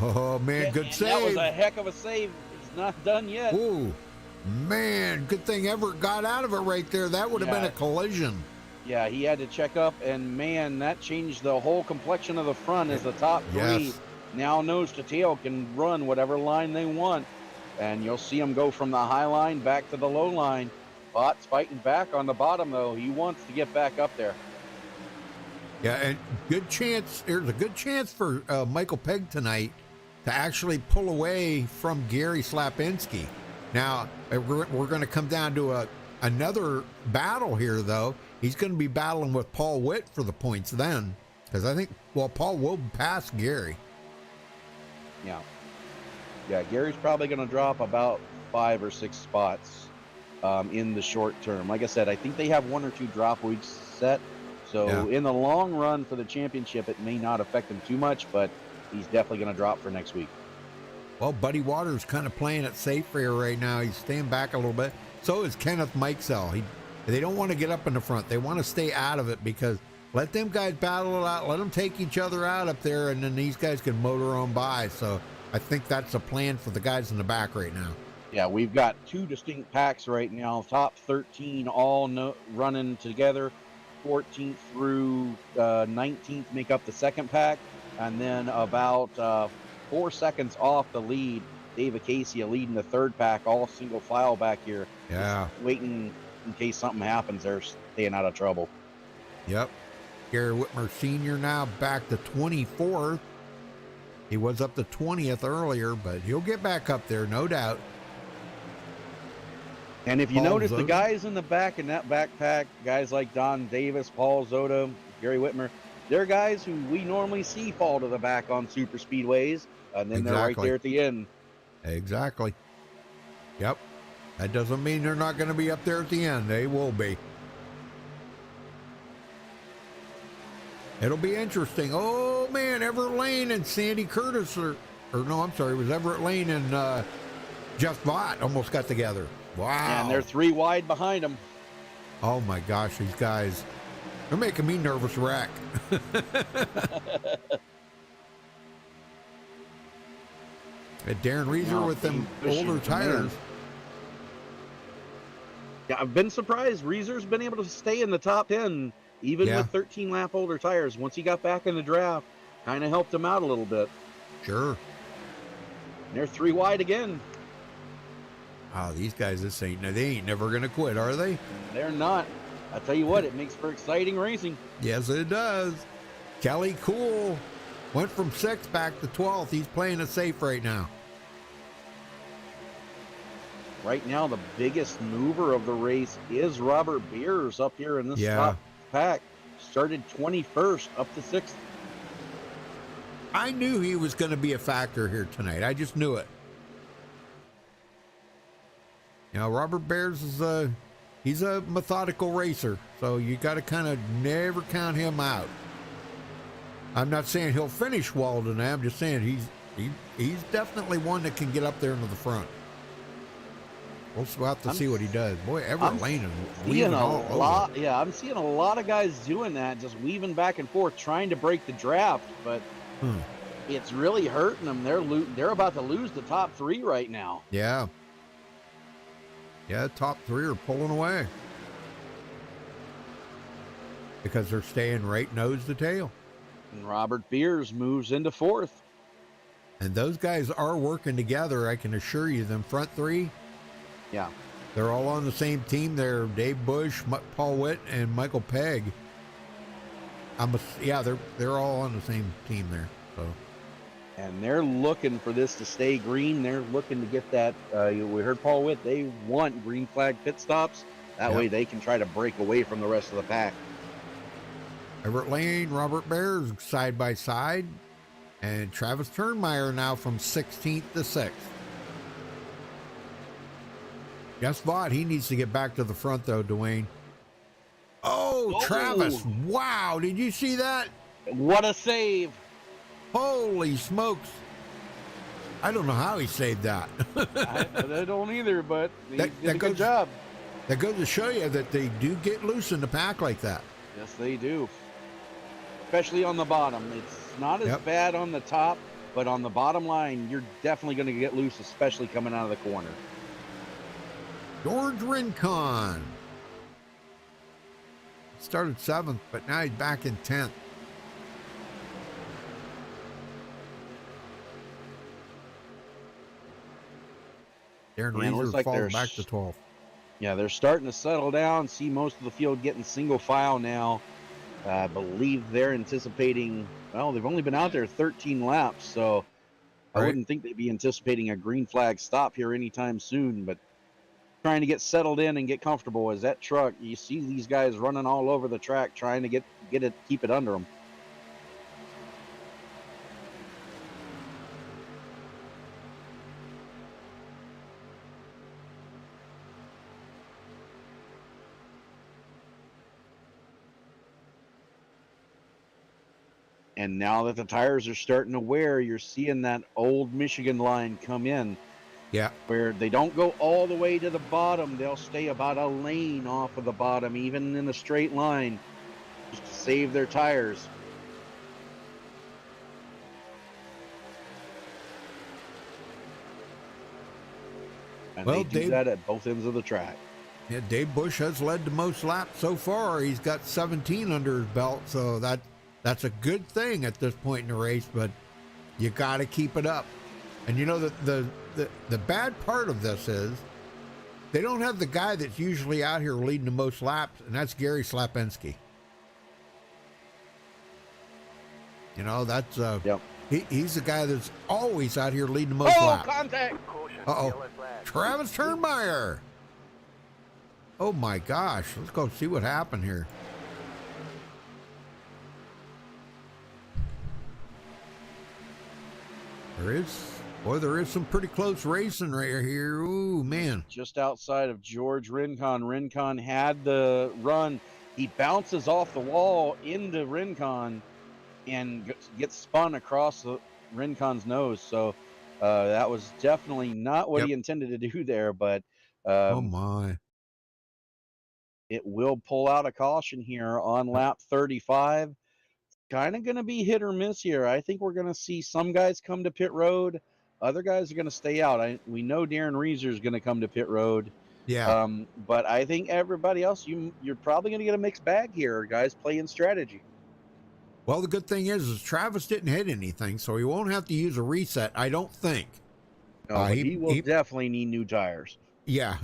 Oh, man, Yeah, good and save. That was a heck of a save. It's not done yet. Ooh, man, good thing Everett got out of it right there. That would have been Yeah. a collision. Yeah, he had to check up, and man, that changed the whole complexion of the front as the top three Yes. now nose to tail can run whatever line they want. And you'll see them go from the high line back to the low line. Vaught's fighting back on the bottom, though. He wants to get back up there. Yeah, and good chance. There's a good chance for Michael Pegg tonight to actually pull away from Gary Slapinski. Now, we're going to come down to another battle here, though. He's going to be battling with Paul Witt for the points then, because I think, well, Paul will pass Gary. Yeah. Yeah, Gary's probably going to drop about 5 or 6 spots in the short term. Like I said, I think they have 1 or 2 drop weeks set. So in the long run for the championship, it may not affect him too much, but he's definitely going to drop for next week. Well, Buddy Waters kind of playing it safe here right now. He's staying back a little bit. So is Kenneth Mikesell. They don't want to get up in the front. They want to stay out of it because let them guys battle it out. Let them take each other out up there, and then these guys can motor on by. So I think that's a plan for the guys in the back right now. Yeah, we've got 2 distinct packs right now. Top 13 all running together. 14th through 19th make up the second pack. And then about 4 seconds off the lead, Dave Acacia leading the third pack, all single file back here. Yeah. Just waiting in case something happens. They're staying out of trouble. Yep. Gary Whitmer Sr. now back to 24th. He was up to 20th earlier, but he'll get back up there, no doubt. And if you Paul notice, the Zota. guys in the back in that backpack, guys like Don Davis, Paul Zota, Gary Whitmer, they're guys who we normally see fall to the back on super speedways, and then they're right Exactly. there at the end. Exactly. Yep. That doesn't mean they're not going to be up there at the end. They will be. It'll be interesting. Oh, man, Everett Lane and Sandy Curtis or no, I'm sorry, it was Everett Lane and Jeff Vaught almost got together. Wow. And they're 3 wide behind them. Oh, my gosh, these guys, they're making me nervous wreck. Darren Reeser Now, with them pushing older from there. tires. Yeah, I've been surprised. Reeser's been able to stay in the top 10, even Yeah. with 13 lap older tires. Once he got back in the draft, kind of helped him out a little bit. Sure. And they're 3 wide again. Oh, these guys, they ain't never going to quit, are they? They're not. I tell you what, it makes for exciting racing. Yes, it does. Kelly Cool went from 6th back to 12th. He's playing it safe right now. Right now, the biggest mover of the race is Robert Beers up here in this top pack. Started 21st up to 6th. I knew he was going to be a factor here tonight. I just knew it. You know, Robert Beers is he's a methodical racer, so you got to kind of never count him out. I'm not saying he'll finish well tonight. I'm just saying he's definitely one that can get up there into the front. We'll have to see what he does. Boy, Everett Lane is weaving all over. Yeah, I'm seeing a lot of guys doing that, just weaving back and forth, trying to break the draft, but it's really hurting them. They're about to lose the top 3 right now. Yeah. Yeah, top 3 are pulling away because they're staying right nose to tail. And Robert Beers moves into 4th. And those guys are working together, I can assure you. Them front 3, yeah, they're all on the same team. They're Dave Bush, Paul Witt, and Michael Pegg. They're all on the same team there. So. And they're looking for this to stay green. They're looking to get that. We heard Paul Witt. They want green flag pit stops. That way they can try to break away from the rest of the pack. Everett Lane, Robert Bears side by side. And Travis Turnmeyer now from 16th to 6th. Guess what? He needs to get back to the front, though, Dwayne. Oh, Travis. Wow. Did you see that? What a save. Holy smokes. I don't know how he saved that. I don't either, but he did a good job. That goes to show you that they do get loose in the pack like that. Yes, they do. Especially on the bottom. It's not as bad on the top, but on the bottom line, you're definitely going to get loose, especially coming out of the corner. George Rincon started 7th, but now he's back in 10th. Darren Reeser like falls back to 12th. Yeah, they're starting to settle down, see most of the field getting single file now. I believe they're anticipating, well, they've only been out there 13 laps, so I wouldn't think they'd be anticipating a green flag stop here anytime soon, but trying to get settled in and get comfortable as that truck, you see these guys running all over the track trying to get it, keep it under them. And now that the tires are starting to wear, you're seeing that old Michigan line come in. Yeah. Where they don't go all the way to the bottom. They'll stay about a lane off of the bottom, even in a straight line, just to save their tires. And they do that at both ends of the track. Yeah, Dave Bush has led the most laps so far. He's got 17 under his belt, so that's a good thing at this point in the race, but you got to keep it up. And you know, the bad part of this is they don't have the guy that's usually out here leading the most laps, and that's Gary Slapinski. You know, that's he's the guy that's always out here leading the most laps. Contact! Uh-oh. Travis Turnmeyer. Oh my gosh. Let's go see what happened here. There is some pretty close racing right here. Ooh, man. Just outside of George Rincon. Rincon had the run. He bounces off the wall into Rincon and gets spun across Rincon's nose. So that was definitely not what he intended to do there, but oh my. It will pull out a caution here on lap 35. Kind of going to be hit or miss here. I think we're going to see some guys come to pit road. Other guys are going to stay out. We know Darren Reeser is going to come to pit road. Yeah. But I think everybody else, you're probably going to get a mixed bag here, guys playing strategy. Well, the good thing is Travis didn't hit anything, so he won't have to use a reset, I don't think. No, he will definitely need new tires. Yeah.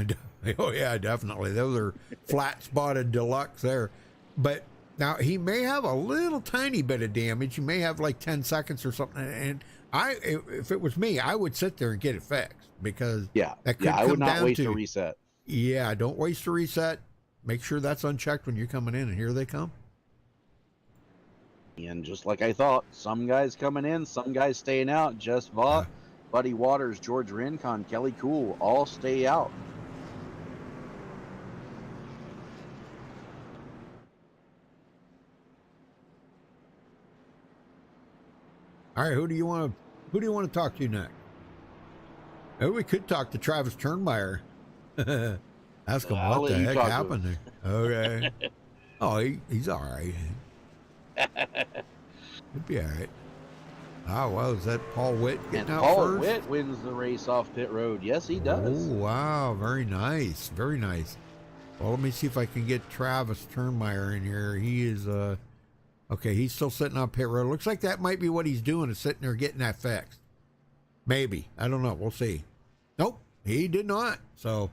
Oh, yeah, definitely. Those are flat spotted deluxe there. But now he may have a little tiny bit of damage. He may have like 10 seconds or something. And if it was me, I would sit there and get it fixed because that could I would not waste a reset. Yeah, don't waste a reset. Make sure that's unchecked when you're coming in, and here they come. And just like I thought, some guys coming in, some guys staying out. Jess Vaught, Buddy Waters, George Rincon, Kelly Cool, all stay out. All right, who do you want to talk to next? Oh, we could talk to Travis Turnmeyer. Ask him what the heck happened there. Okay. Oh, he's all right. He'll be all right. Oh, well, is that Paul Witt getting out Paul first? Witt wins the race off pit road. Yes, he does. Oh, wow. Very nice. Very nice. Well, let me see if I can get Travis Turnmeyer in here. He is, okay, he's still sitting on pit road. Looks like that might be what he's doing, is sitting there getting that fixed. Maybe. I don't know. We'll see. Nope, he did not. So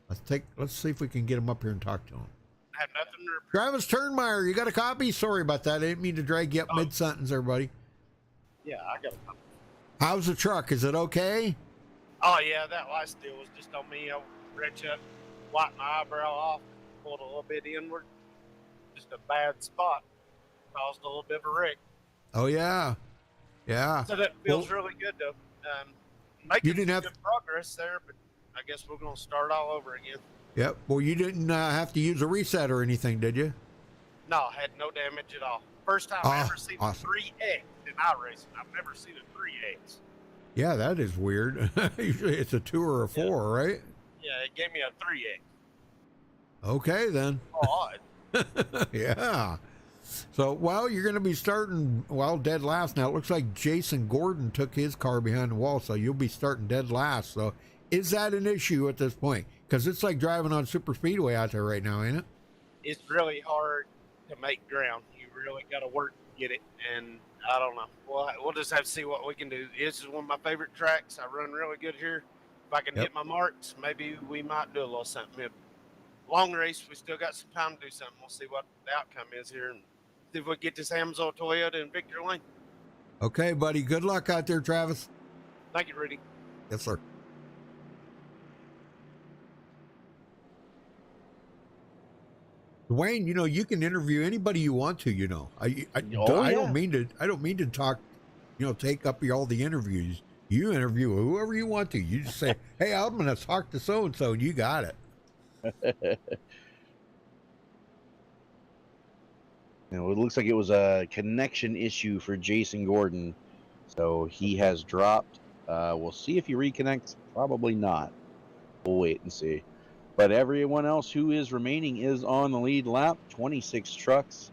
let's see if we can get him up here and talk to him. I have nothing to report. Travis Turnmeyer, you got a copy? Sorry about that. I didn't mean to drag you up mid-sentence, everybody. Yeah, I got a copy. How's the truck? Is it okay? Oh, yeah, that last deal was just on me. I wrenched up, wiped my eyebrow off, pulled a little bit inward. Just a bad spot. Caused a little bit of a wreck. Oh, yeah. Yeah. So that feels really good, though. Making good progress there, but I guess we're going to start all over again. Yep. Well, you didn't have to use a reset or anything, did you? No, I had no damage at all. First time I ever seen a 3X in iRacing. I've never seen a 3X. Yeah, that is weird. Usually it's a 2 or a 4, right? Yeah, it gave me a 3X. Okay, then. Odd. Yeah. So, well, you're going to be starting, well, dead last. Now, it looks like Jason Gordon took his car behind the wall, so you'll be starting dead last. So, is that an issue at this point? Because it's like driving on super speedway out there right now, ain't it? It's really hard to make ground. You really got to work to get it, and I don't know. We'll just have to see what we can do. This is one of my favorite tracks. I run really good here. If I can hit my marks, maybe we might do a little something. Long race, we still got some time to do something. We'll see what the outcome is here, and see if we get this Amazon Toyota in Victory Lane. Okay, buddy. Good luck out there, Travis. Thank you, Rudy. Yes, sir. Dwayne, you know, you can interview anybody you want to, you know. I don't mean to talk, you know, take up all the interviews. You interview whoever you want to. You just say, hey, I'm going to talk to so-and-so, and you got it. Now, it looks like it was a connection issue for Jason Gordon, so he has dropped. We'll see if he reconnects. Probably not. We'll wait and see. But everyone else who is remaining is on the lead lap. 26 trucks.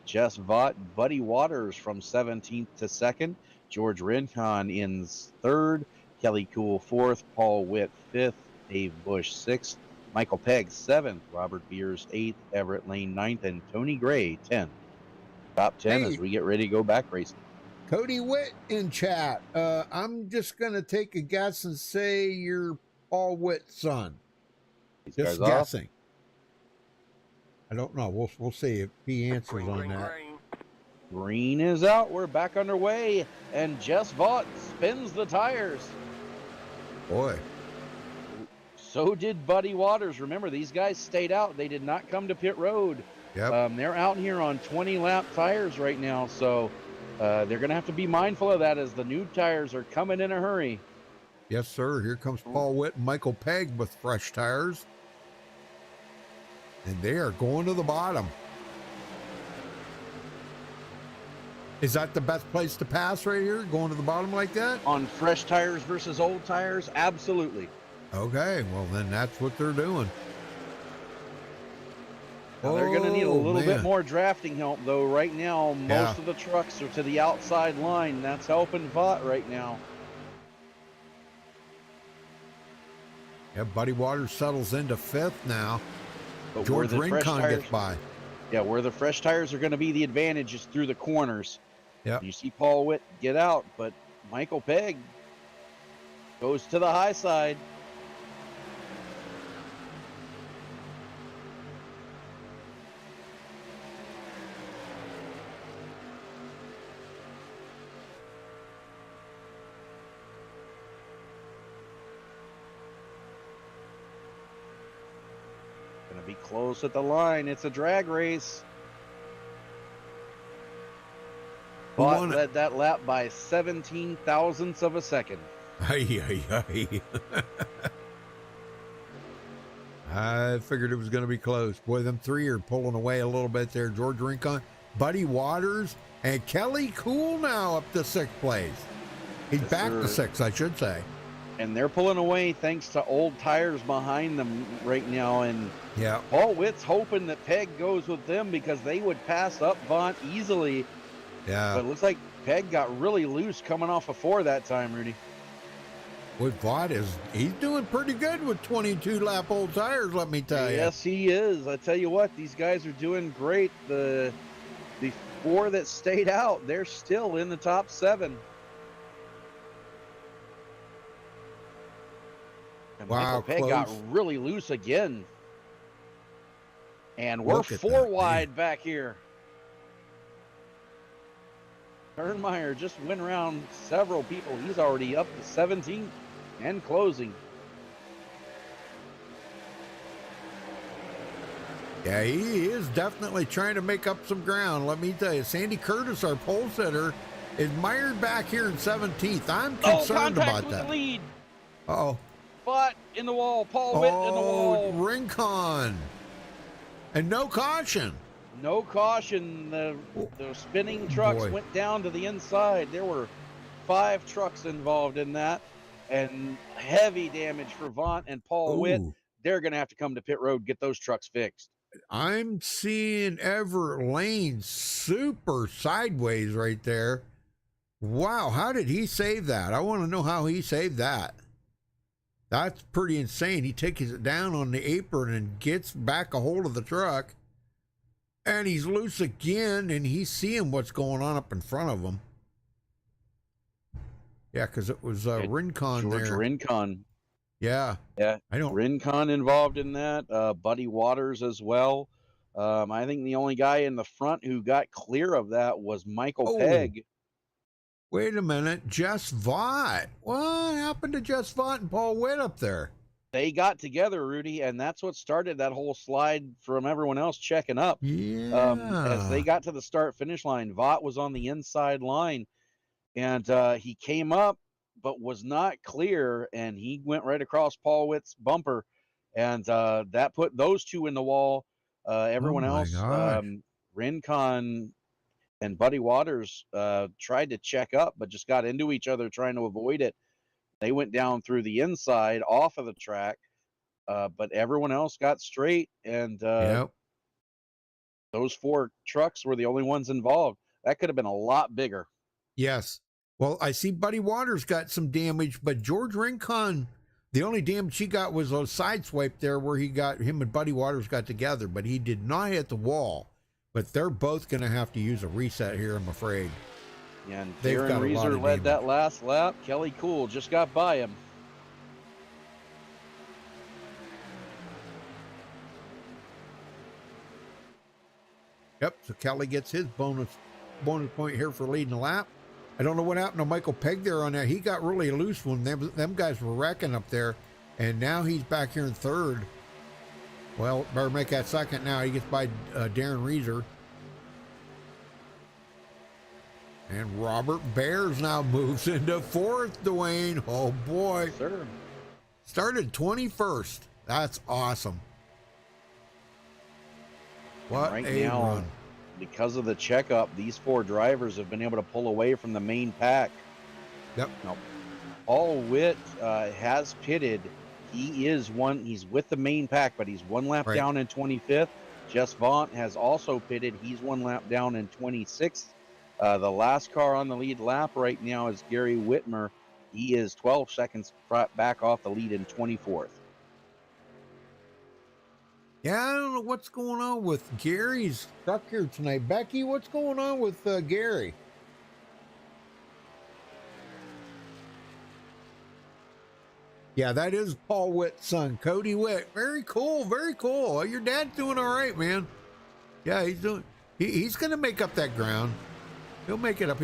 Jess Vaught, Buddy Waters from 17th to 2nd. George Rincon in 3rd. Kelly Cool 4th. Paul Witt 5th. Dave Bush 6th. Michael Pegg 7th. Robert Beers 8th. Everett Lane 9th. And Tony Gray 10th. Top 10 as we get ready to go back racing. Cody Witt in chat. I'm just going to take a guess and say you're Paul Witt's son. Just guessing. I don't know. We'll see if he answers on that. Green is out. We're back underway. And Jess Vaught spins the tires. Boy. So did Buddy Waters. Remember, these guys stayed out. They did not come to pit road. Yep. They're out here on 20-lap tires right now. So they're going to have to be mindful of that as the new tires are coming in a hurry. Yes, sir. Here comes Paul Witt and Michael Pegg with fresh tires. And they are going to the bottom. Is that the best place to pass right here? Going to the bottom like that? On fresh tires versus old tires? Absolutely. Okay, well then that's what they're doing. Now they're going to need a little bit more drafting help, though. Right now, most of the trucks are to the outside line. That's helping Vaught right now. Yeah, Buddy Waters settles into 5th now. But George Rincon gets by. Yeah, where the fresh tires are going to be the advantage is through the corners. Yeah. You see Paul Witt get out, but Michael Pegg goes to the high side. Be close at the line. It's a drag race. Vaught led that lap by 17 thousandths of a second. I figured it was going to be close. Boy, them three are pulling away a little bit there. George Rincon, Buddy Waters, and Kelly Cool now up to 6th place. He's back to 6th, I should say. And they're pulling away thanks to old tires behind them right now. And Paul Witt's hoping that Pegg goes with them because they would pass up Vaught easily. Yeah. But it looks like Pegg got really loose coming off of 4 that time, Rudy. With Vaught, he's doing pretty good with 22-lap old tires, let me tell you. Yes, he is. I tell you what, these guys are doing great. The 4 that stayed out, they're still in the top 7. And Michael Pegg got really loose again. And we're 4 wide back here. Sternmeyer just went around several people. He's already up to 17th and closing. Yeah, he is definitely trying to make up some ground. Let me tell you, Sandy Curtis, our pole sitter, is mired back here in 17th. I'm concerned about that. The lead. Uh-oh. Vaught in the wall. Paul Witt in the wall. Rincon. And no caution. No caution. The spinning trucks went down to the inside. There were 5 trucks involved in that. And heavy damage for Vaught and Paul Witt they're going to have to come to pit road, get those trucks fixed. I'm seeing Everett Lane super sideways right there. Wow, how did he save that? I want to know how he saved that. That's pretty insane. He takes it down on the apron and gets back a hold of the truck. And he's loose again, and he's seeing what's going on up in front of him. Yeah, because it was Rincon George there. Rincon. Yeah. Yeah. I don't. Rincon involved in that. Buddy Waters as well. I think the only guy in the front who got clear of that was Michael Pegg. Wait a minute. Jess Vaught. What happened to Jess Vaught and Paul Witt up there? They got together, Rudy, and that's what started that whole slide from everyone else checking up. Yeah. As they got to the start-finish line, Vaught was on the inside line, and he came up but was not clear, and he went right across Paul Witt's bumper, and that put those two in the wall. Everyone else, Rincon and Buddy Waters, tried to check up, but just got into each other trying to avoid it. They went down through the inside off of the track, but everyone else got straight, and those 4 trucks were the only ones involved. That could have been a lot bigger. Yes. Well, I see Buddy Waters got some damage, but George Rincon, the only damage he got was a side swipe there where him and Buddy Waters got together, but he did not hit the wall. But they're both going to have to use a reset here, I'm afraid. Yeah, and They've Darren got a lot Reeser of led damage. that last lap. Kelly Cool just got by him. Yep, so Kelly gets his bonus point here for leading the lap. I don't know what happened to Michael Pegg there on that. He got really loose when them guys were wrecking up there, and now he's back here in third. Well, better make that second now. He gets by Darren Reeser. And Robert Bears now moves into fourth, Dwayne. Oh, boy. Yes, sir. Started 21st. That's awesome. What right a now, run. Because of the checkup, these 4 drivers have been able to pull away from the main pack. Yep. Now, Paul Witt has pitted. He's with the main pack, but he's 1 lap down in 25th. Jess Vaught has also pitted. He's 1 lap down in 26th. The last car on the lead lap right now is Gary Whitmer. He is 12 seconds back off the lead in 24th. Yeah, I don't know what's going on with Gary's truck here tonight. Becky, what's going on with Gary? Yeah, that is Paul Witt's son, Cody Witt. Very cool, very cool. Your dad's doing all right, man. Yeah, he's going to make up that ground. He'll make it up.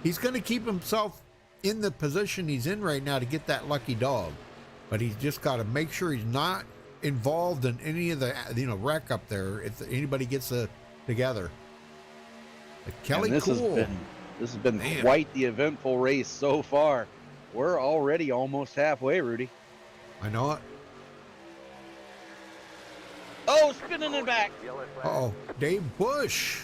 He's going to keep himself in the position he's in right now to get that lucky dog. But he's just got to make sure he's not involved in any of the wreck up there if anybody gets together. But Kelly this Cool. This has been quite the eventful race so far. We're already almost halfway, Rudy. I know it. Oh, spinning it back. Uh-oh. Dave Bush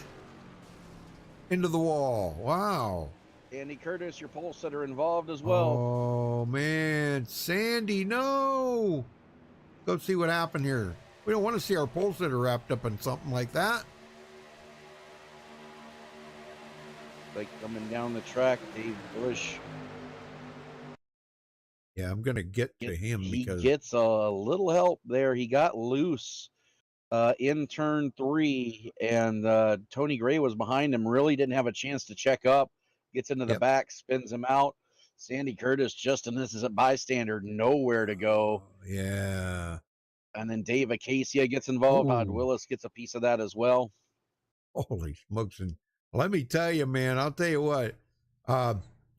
into the wall. Wow. Andy Curtis, your pole sitter, involved as well. Oh, man. Sandy, no. Go see what happened here. We don't want to see our pole sitter wrapped up in something like that. Like coming down the track, Dave Bush. Yeah, I'm going to get to him because he gets a little help there. He got loose in turn 3, and Tony Gray was behind him. Really didn't have a chance to check up. Gets into the back, spins him out. Sandy Curtis, just in this as a bystander, nowhere to go. Yeah. And then Dave Acacia gets involved. Todd Willis gets a piece of that as well. Holy smokes. And let me tell you, man, I'll tell you what.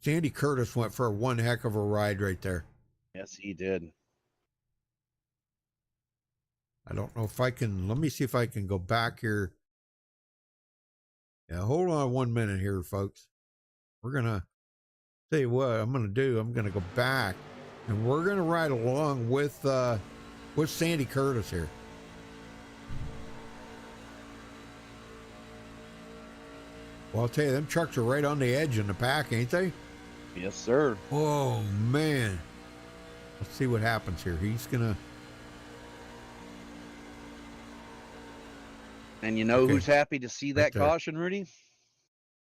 Sandy Curtis went for one heck of a ride right there. Yes, he did. I don't know if I can. Let me see if I can go back here. Yeah, hold on 1 minute here, folks. We're going to tell you what I'm going to do. I'm going to go back, and we're going to ride along with Sandy Curtis here. Well, I'll tell you, them trucks are right on the edge in the pack, ain't they? Yes, sir. Oh, man. Let's see what happens here. He's going to... And you know Okay. who's happy to see that Right there. caution, Rudy?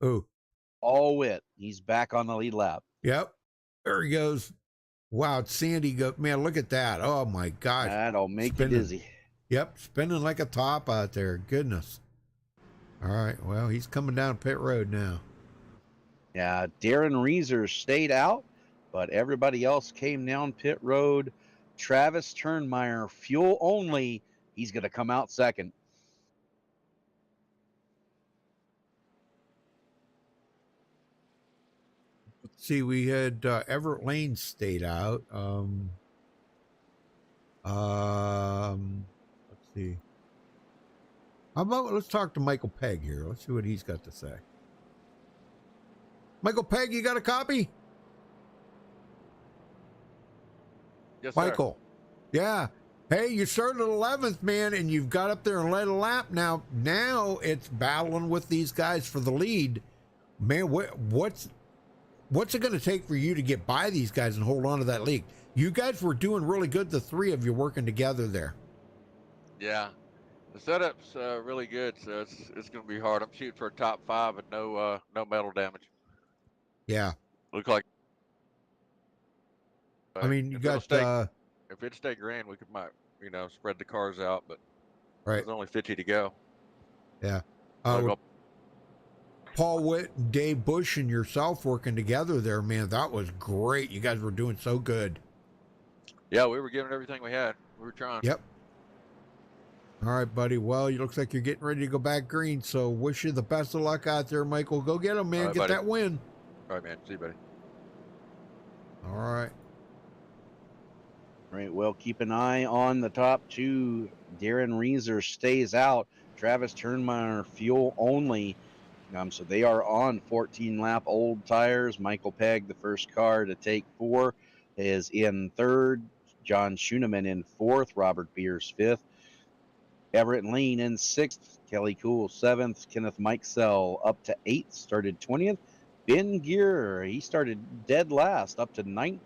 Oh, All Wit. He's back on the lead lap. yep. There he goes. Wow, it's Sandy. Man, look at that. Oh, my gosh. That'll make Spinning. you dizzy. Yep, spinning like a top out there. Goodness. All right, well, he's coming down pit road now. Yeah, Darren Reeser stayed out, but everybody else came down pit road. Travis Turnmeyer, fuel only. He's going to come out second. Let's see, we had Everett Lane stayed out. Let's see. How about let's talk to Michael Pegg here. Let's see what he's got to say. Michael Pegg, you got a copy? Yes, sir. Michael. Yeah. Hey, you started 11th, man, and you've got up there and led a lap. Now it's battling with these guys for the lead. Man, what's it going to take for you to get by these guys and hold on to that lead? You guys were doing really good, the three of you working together there. Yeah, the setup's really good, so it's going to be hard. I'm shooting for a top 5 and no metal damage. Yeah. Look like. I mean, you got if it stay green, we might spread the cars out, but right. There's only 50 to go. Yeah. Paul Witt, and Dave Bush, and yourself working together there, man, that was great. You guys were doing so good. Yeah, we were giving everything we had. We were trying. Yep. All right, buddy. Well, it looks like you're getting ready to go back green, so wish you the best of luck out there, Michael. Go get him, man. Right, get buddy. that win. All right, man. See you, buddy. All right. All right, well, keep an eye on the top two. Darren Reeser stays out. Travis Turnmeyer, fuel only. So they are on 14-lap old tires. Michael Pegg, the first car to take 4, is in 3rd. John Schooneman in 4th. Robert Beers 5th. Everett Lane in 6th. Kelly Cool 7th. Kenneth Mikesell up to 8th. Started 20th. Ben Gear, he started dead last, up to 9th.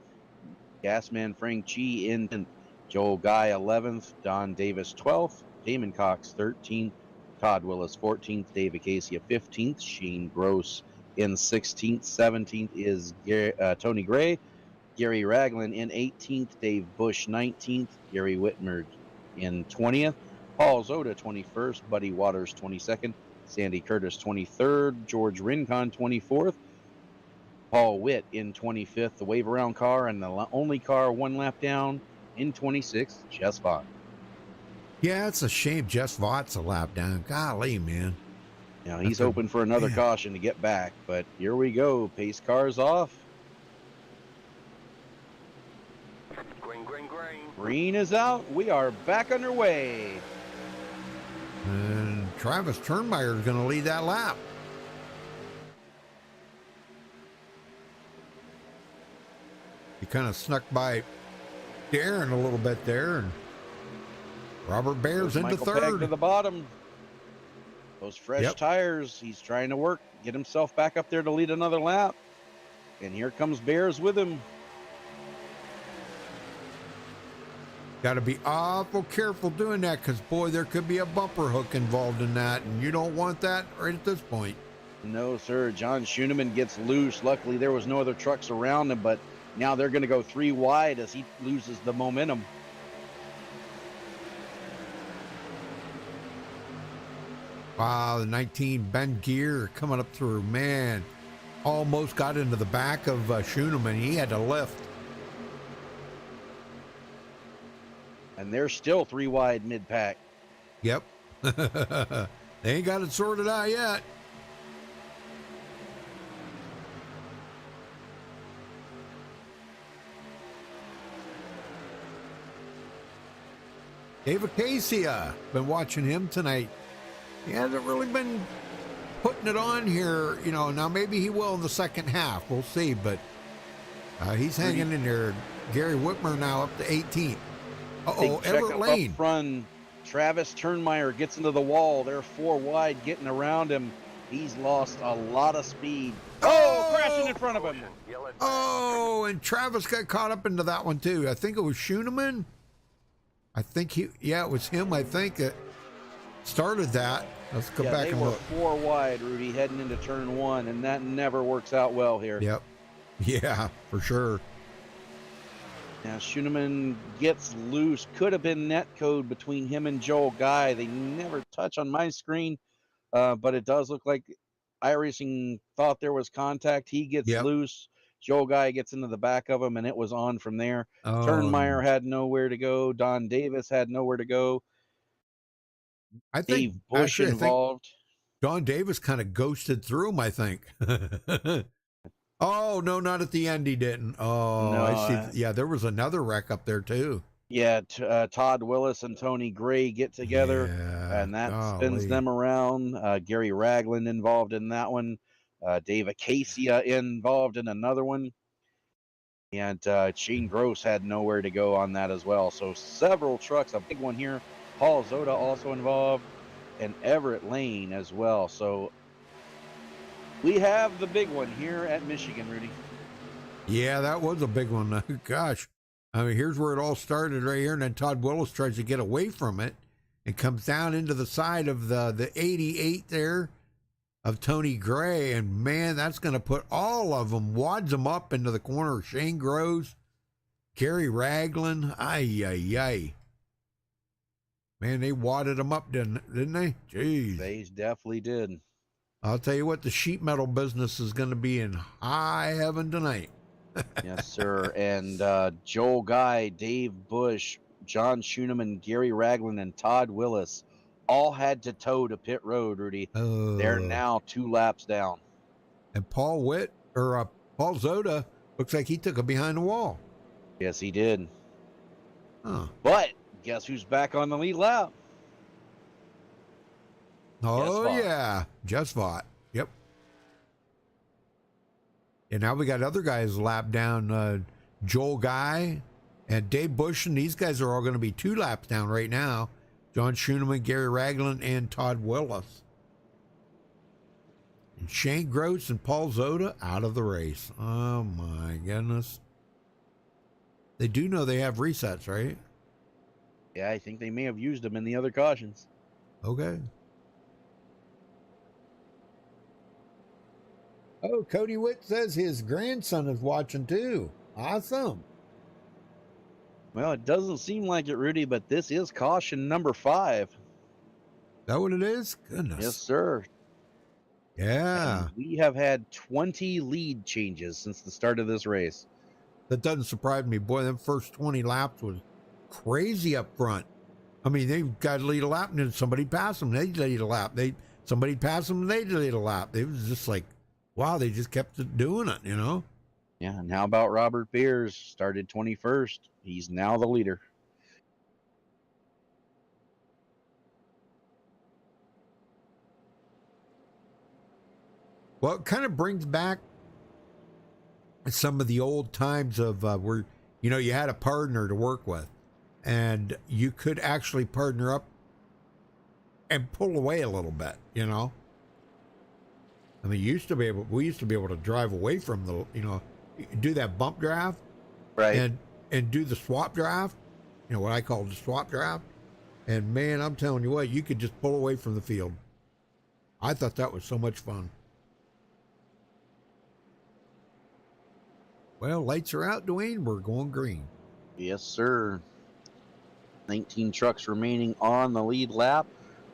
Gasman Frank Chi in 10th. Joel Guy 11th. Don Davis 12th. Damon Cox 13th. Todd Willis 14th, Dave Acacia 15th, Shane Gross in 16th, 17th is Tony Gray, Gary Ragland in 18th, Dave Bush 19th, Gary Whitmer in 20th, Paul Zoda 21st, Buddy Waters 22nd, Sandy Curtis 23rd, George Rincon 24th, Paul Witt in 25th, the wave around car, and the only car one lap down in 26th, Jess Vaughn. Yeah, it's a shame Jess Vought's a lap down. Golly, man. Now he's hoping for another caution to get back, but here we go. Pace cars off. Green, green, green. Green is out. We are back underway. And Travis Turnmeyer is going to lead that lap. He kind of snuck by Darren a little bit there, and Robert Bears into Michael 3rd. Pegg to the bottom. Those fresh tires. He's trying to get himself back up there to lead another lap. And here comes Bears with him. Got to be awful careful doing that because, boy, there could be a bumper hook involved in that, and you don't want that right at this point. No, sir. John Schooneman gets loose. Luckily, there was no other trucks around him, but now they're going to go 3 wide as he loses the momentum. Wow, the 19 Ben Gear coming up through, man. Almost got into the back of Schooneman. He had to lift. And they're still 3 wide mid-pack. Yep. They ain't got it sorted out yet. Dave Acacia, been watching him tonight. He hasn't really been putting it on here, now maybe he will in the second half. We'll see, but he's hanging in there. Gary Whitmer now up to 18th. Uh-oh, Everett Lane. Up front, Travis Turnmeyer gets into the wall. They're 4 wide getting around him. He's lost a lot of speed. Crashing in front of him. Oh, and Travis got caught up into that one too. I think it was Schooneman. I think it was him, I think, that started that. Let's go Yeah, back they and were look. 4 wide, Rudy, heading into turn 1, and that never works out well here. Yep. Yeah, for sure. Now, Schuneman gets loose. Could have been net code between him and Joel Guy. They never touch on my screen, but it does look like iRacing thought there was contact. He gets Yep. loose. Joel Guy gets into the back of him, and it was on from there. Oh, Turnmeyer had nowhere to go. Don Davis had nowhere to go. I think Dave Bush involved. Don Davis kind of ghosted through him, I think. Oh, no, not at the end. He didn't. Oh, No, I see. Yeah, there was another wreck up there, too. Yeah, Todd Willis and Tony Gray get together, Yeah, and that spins golly. them around. Gary Ragland involved in that one. Dave Acacia involved in another one. And Shane Gross had nowhere to go on that as well. So several trucks, a big one here. Paul Zoda also involved, and Everett Lane as well. So we have the big one here at Michigan, Rudy. Yeah, that was a big one. Gosh. I mean, here's where it all started right here, and then Todd Willis tries to get away from it and comes down into the side of the 88 there of Tony Gray, and man, that's going to put all of them, wads them up into the corner. Shane Gross, Gary Ragland, ay. Man, they wadded them up, didn't they? Jeez. They definitely did. I'll tell you what, the sheet metal business is going to be in high heaven tonight. Yes, sir. And Joel Guy, Dave Bush, John Schuneman, Gary Ragland, and Todd Willis all had to tow to pit road, Rudy. They're now 2 laps down. And Paul Zoda looks like he took it behind the wall. Yes, he did. Huh. But guess who's back on the lead lap? Oh, yeah. Just Vaught. Yep. And now we got other guys lapped down. Joel Guy and Dave Bush, and these guys are all going to be 2 laps down right now. John Schuneman, Gary Ragland, and Todd Willis. And Shane Gross and Paul Zoda out of the race. Oh, my goodness. They do know they have resets, right? Yeah, I think they may have used them in the other cautions. Okay. Oh, Cody Witt says his grandson is watching too. Awesome. Well, it doesn't seem like it, Rudy, but this is caution number 5. Is that what it is? Goodness. Yes, sir. Yeah. And we have had 20 lead changes since the start of this race. That doesn't surprise me. Boy, them first 20 laps was crazy up front. I mean, they got to lead a lap, and then somebody passed them. They lead a lap. Somebody passed them, and they lead a lap. It was just like, wow, they just kept doing it, you know? Yeah, and how about Robert Beers? Started 21st. He's now the leader. Well, it kind of brings back some of the old times of where, you know, you had a partner to work with, and you could actually partner up and pull away a little bit, you know? I mean, we used to be able to drive away from the, you know, do that bump draft, right? And do the swap draft, you know, what I call the swap draft. And man, I'm telling you what, you could just pull away from the field. I thought that was so much fun. Well, lights are out, Dwayne. We're going green. Yes, sir. 19 trucks remaining on the lead lap.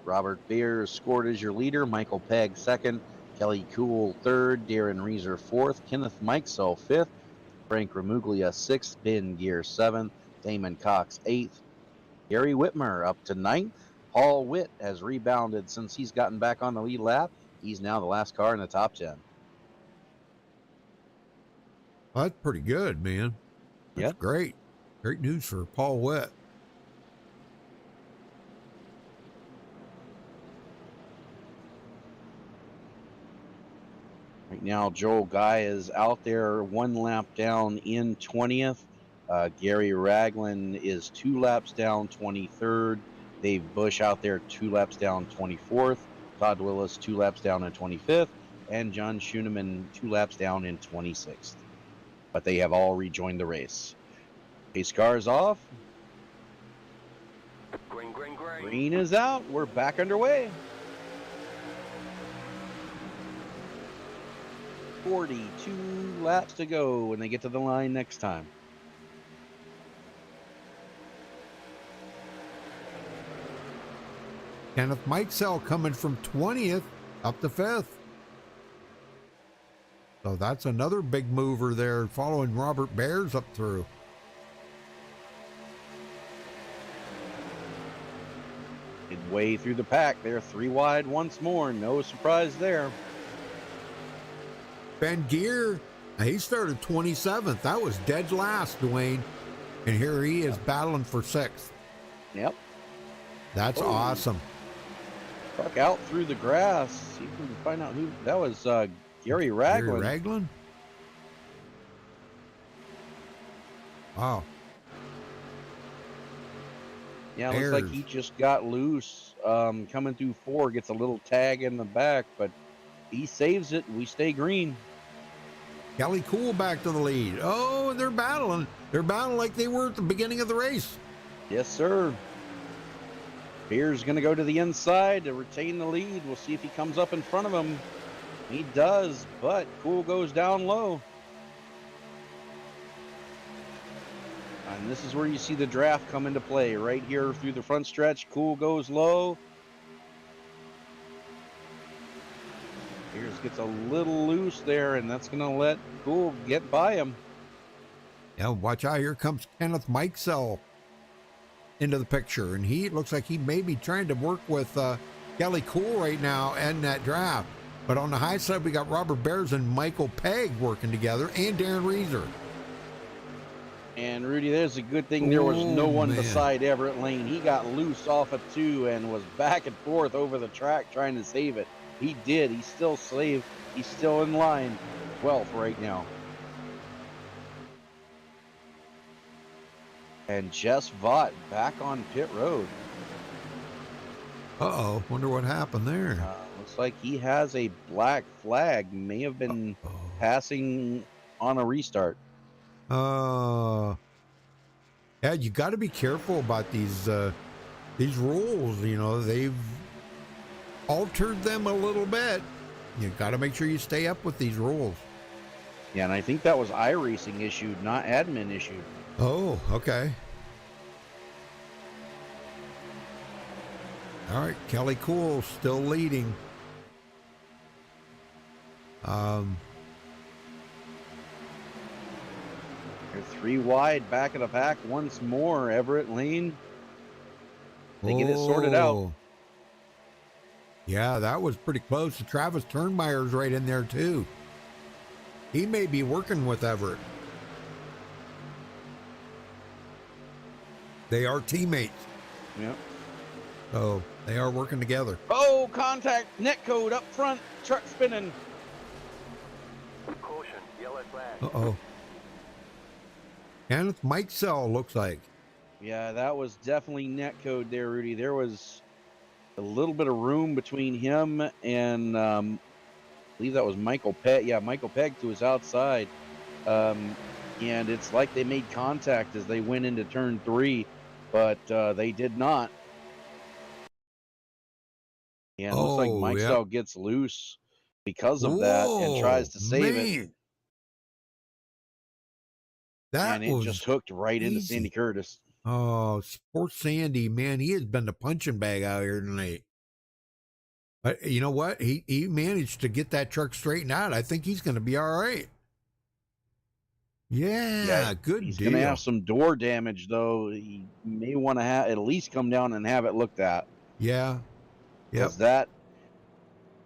Robert Beers scored as your leader. Michael Pegg second. Kelly Cool third. Darren Reeser fourth. Kenneth Mikesell fifth. Frank Ramuglia sixth. Ben Gear seventh. Damon Cox eighth. Gary Whitmer up to ninth. Paul Witt has rebounded since he's gotten back on the lead lap. He's now the last car in the top 10. Well, that's pretty good, man. That's Yep. great. Great news for Paul Witt. Right now, Joel Guy is out there 1 lap down in 20th. Gary Ragland is 2 laps down 23rd. Dave Bush out there 2 laps down 24th. Todd Willis 2 laps down in 25th. And John Schuneman 2 laps down in 26th. But they have all rejoined the race. Pace car is off. Green, green, green. Green is out. We're back underway. 42 laps to go when they get to the line next time. Kenneth Mikesell coming from 20th up to 5th. So that's another big mover there, following Robert Bears up through. Midway through the pack, they're 3 wide once more. No surprise there. Ben Gear, he started 27th. That was dead last, Dwayne. And here he is battling for 6th. Yep. That's awesome. Truck out through the grass. See if we can find out who that was. Gary Ragland. Gary Ragland? Wow. Yeah, looks like he just got loose. Coming through 4, gets a little tag in the back, but he saves it. We stay green. Kelly Cool back to the lead. Oh, they're battling. They're battling like they were at the beginning of the race. Yes, sir. Beer's going to go to the inside to retain the lead. We'll see if he comes up in front of him. He does, but Cool goes down low. And this is where you see the draft come into play. Right here through the front stretch, Cool goes low. Beers gets a little loose there, and that's going to let Cool get by him. Yeah, watch out. Here comes Kenneth Mikesell into the picture, and he looks like he may be trying to work with Kelly Cool right now and that draft. But on the high side, we got Robert Bears and Michael Pegg working together, and Darren Reeser. And Rudy, there's a good thing there was no one beside Everett Lane. He got loose off of 2 and was back and forth over the track trying to save it. He did. He still saved. He's still in line 12th right now. And Jess Vaught back on pit road. Uh-oh. Wonder what happened there. Looks like he has a black flag. May have been passing on a restart. Yeah, you got to be careful about these rules. You know, they've altered them a little bit. You got to make sure you stay up with these rules. Yeah, and I think that was iRacing issued, not admin issued. Oh, okay. All right, Kelly Cool still leading. They're 3 wide, back of the pack once more. Everett Lane. They get it sorted out. Yeah, that was pretty close. Travis Turnmeyer's right in there too. He may be working with Everett. They are teammates. Yep. So they are working together. Oh, contact, net code up front, truck spinning. Caution, yellow flag. Uh-oh. Kenneth Mikesell looks like. Yeah, that was definitely net code there, Rudy. There was a little bit of room between him and I believe that was Michael Pegg. Yeah, Michael Pegg to his outside. And it's like they made contact as they went into turn 3, but they did not. And it looks like Mikesell gets loose because of that and tries to save it. That and it just hooked right into Sandy Curtis. Oh, poor Sandy, man. He has been the punching bag out here tonight. But you know what? He managed to get that truck straightened out. I think he's going to be all right. Yeah, good he's deal. He's going to have some door damage, though. He may want to at least come down and have it looked at. Yeah. Because that,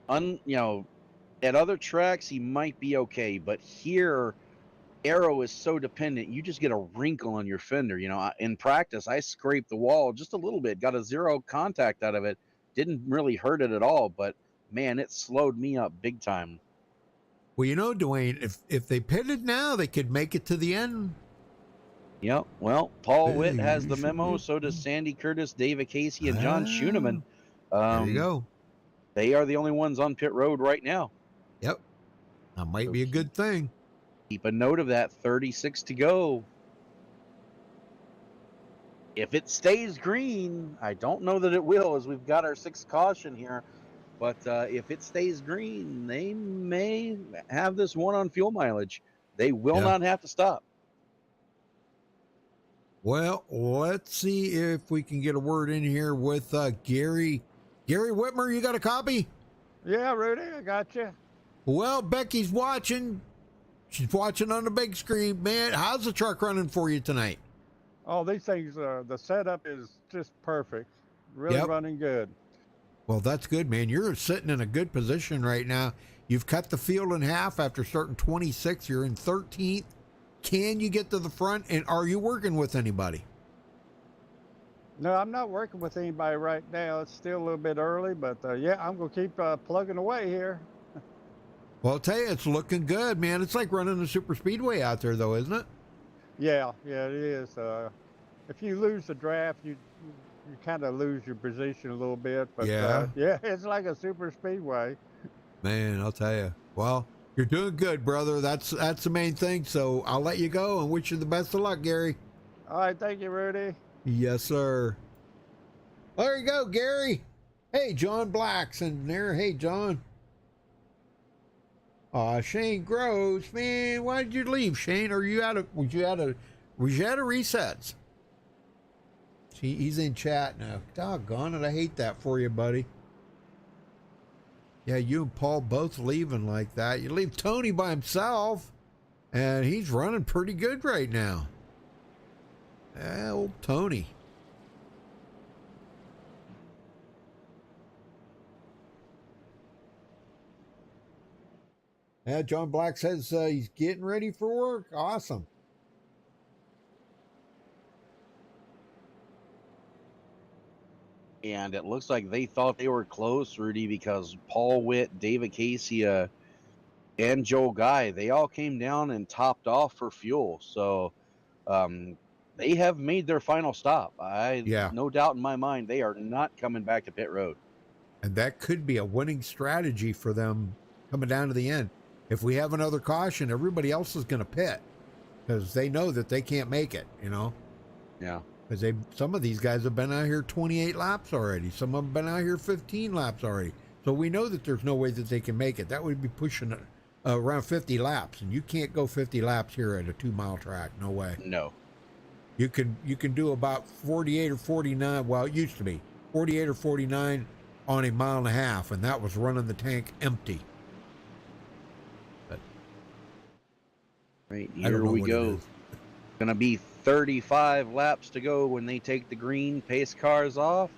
at other tracks, he might be okay. But here, aero is so dependent. You just get a wrinkle on your fender. You know, in practice, I scraped the wall just a little bit, got a 0 contact out of it. Didn't really hurt it at all, but man, it slowed me up big time. Well, you know, Dwayne, if they pitted now, they could make it to the end. Yep. Well, Paul Witt has the memo. So does Sandy Curtis, David Casey, and John Schoeneman. There you go. They are the only ones on pit road right now. Yep. That might be a good thing. Keep a note of that. 36 to go. If it stays green, I don't know that it will, as we've got our 6th caution here. But if it stays green, they may have this one on fuel mileage. They will not have to stop. Well, let's see if we can get a word in here with Gary. Gary Whitmer, you got a copy? Yeah, Rudy, I got you. Well, Becky's watching. She's watching on the big screen. Man, how's the truck running for you tonight? Oh, these things, the setup is just perfect. Really running good. Well, that's good, man. You're sitting in a good position right now. You've cut the field in half after starting 26. You're in 13th. Can you get to the front, and are you working with anybody? No, I'm not working with anybody right now. It's still a little bit early, but yeah, I'm going to keep plugging away here. Well, I'll tell you, it's looking good, man. It's like running a super speedway out there, though, isn't it? Yeah, it is. If you lose the draft, you kind of lose your position a little bit. But yeah, it's like a super speedway. Man, I'll tell you. Well, you're doing good, brother. That's the main thing. So I'll let you go and wish you the best of luck, Gary. All right, thank you, Rudy. Yes, sir. Well, there you go, Gary. Hey, John Black's in there. Hey, John. Shane Groves, man, why did you leave, Shane? Was you out of resets? He's in chat now. Doggone it, I hate that for you, buddy. Yeah, you and Paul both leaving like that. You leave Tony by himself, and he's running pretty good right now. Old Tony. Yeah, John Black says he's getting ready for work. Awesome. And it looks like they thought they were close, Rudy, because Paul Witt, David Casey, and Joe Guy, they all came down and topped off for fuel. So they have made their final stop. No doubt in my mind, they are not coming back to pit road. And that could be a winning strategy for them coming down to the end. If we have another caution, everybody else is going to pit because they know that they can't make it, you know? Yeah. Because some of these guys have been out here 28 laps already. Some of them have been out here 15 laps already. So we know that there's no way that they can make it. That would be pushing around 50 laps, and you can't go 50 laps here at a 2-mile track. No way. No. You can do about 48 or 49. Well, it used to be 48 or 49 on a mile and a half, and that was running the tank empty. But right, here we go. Going to be 35 laps to go when they take the green pace cars off.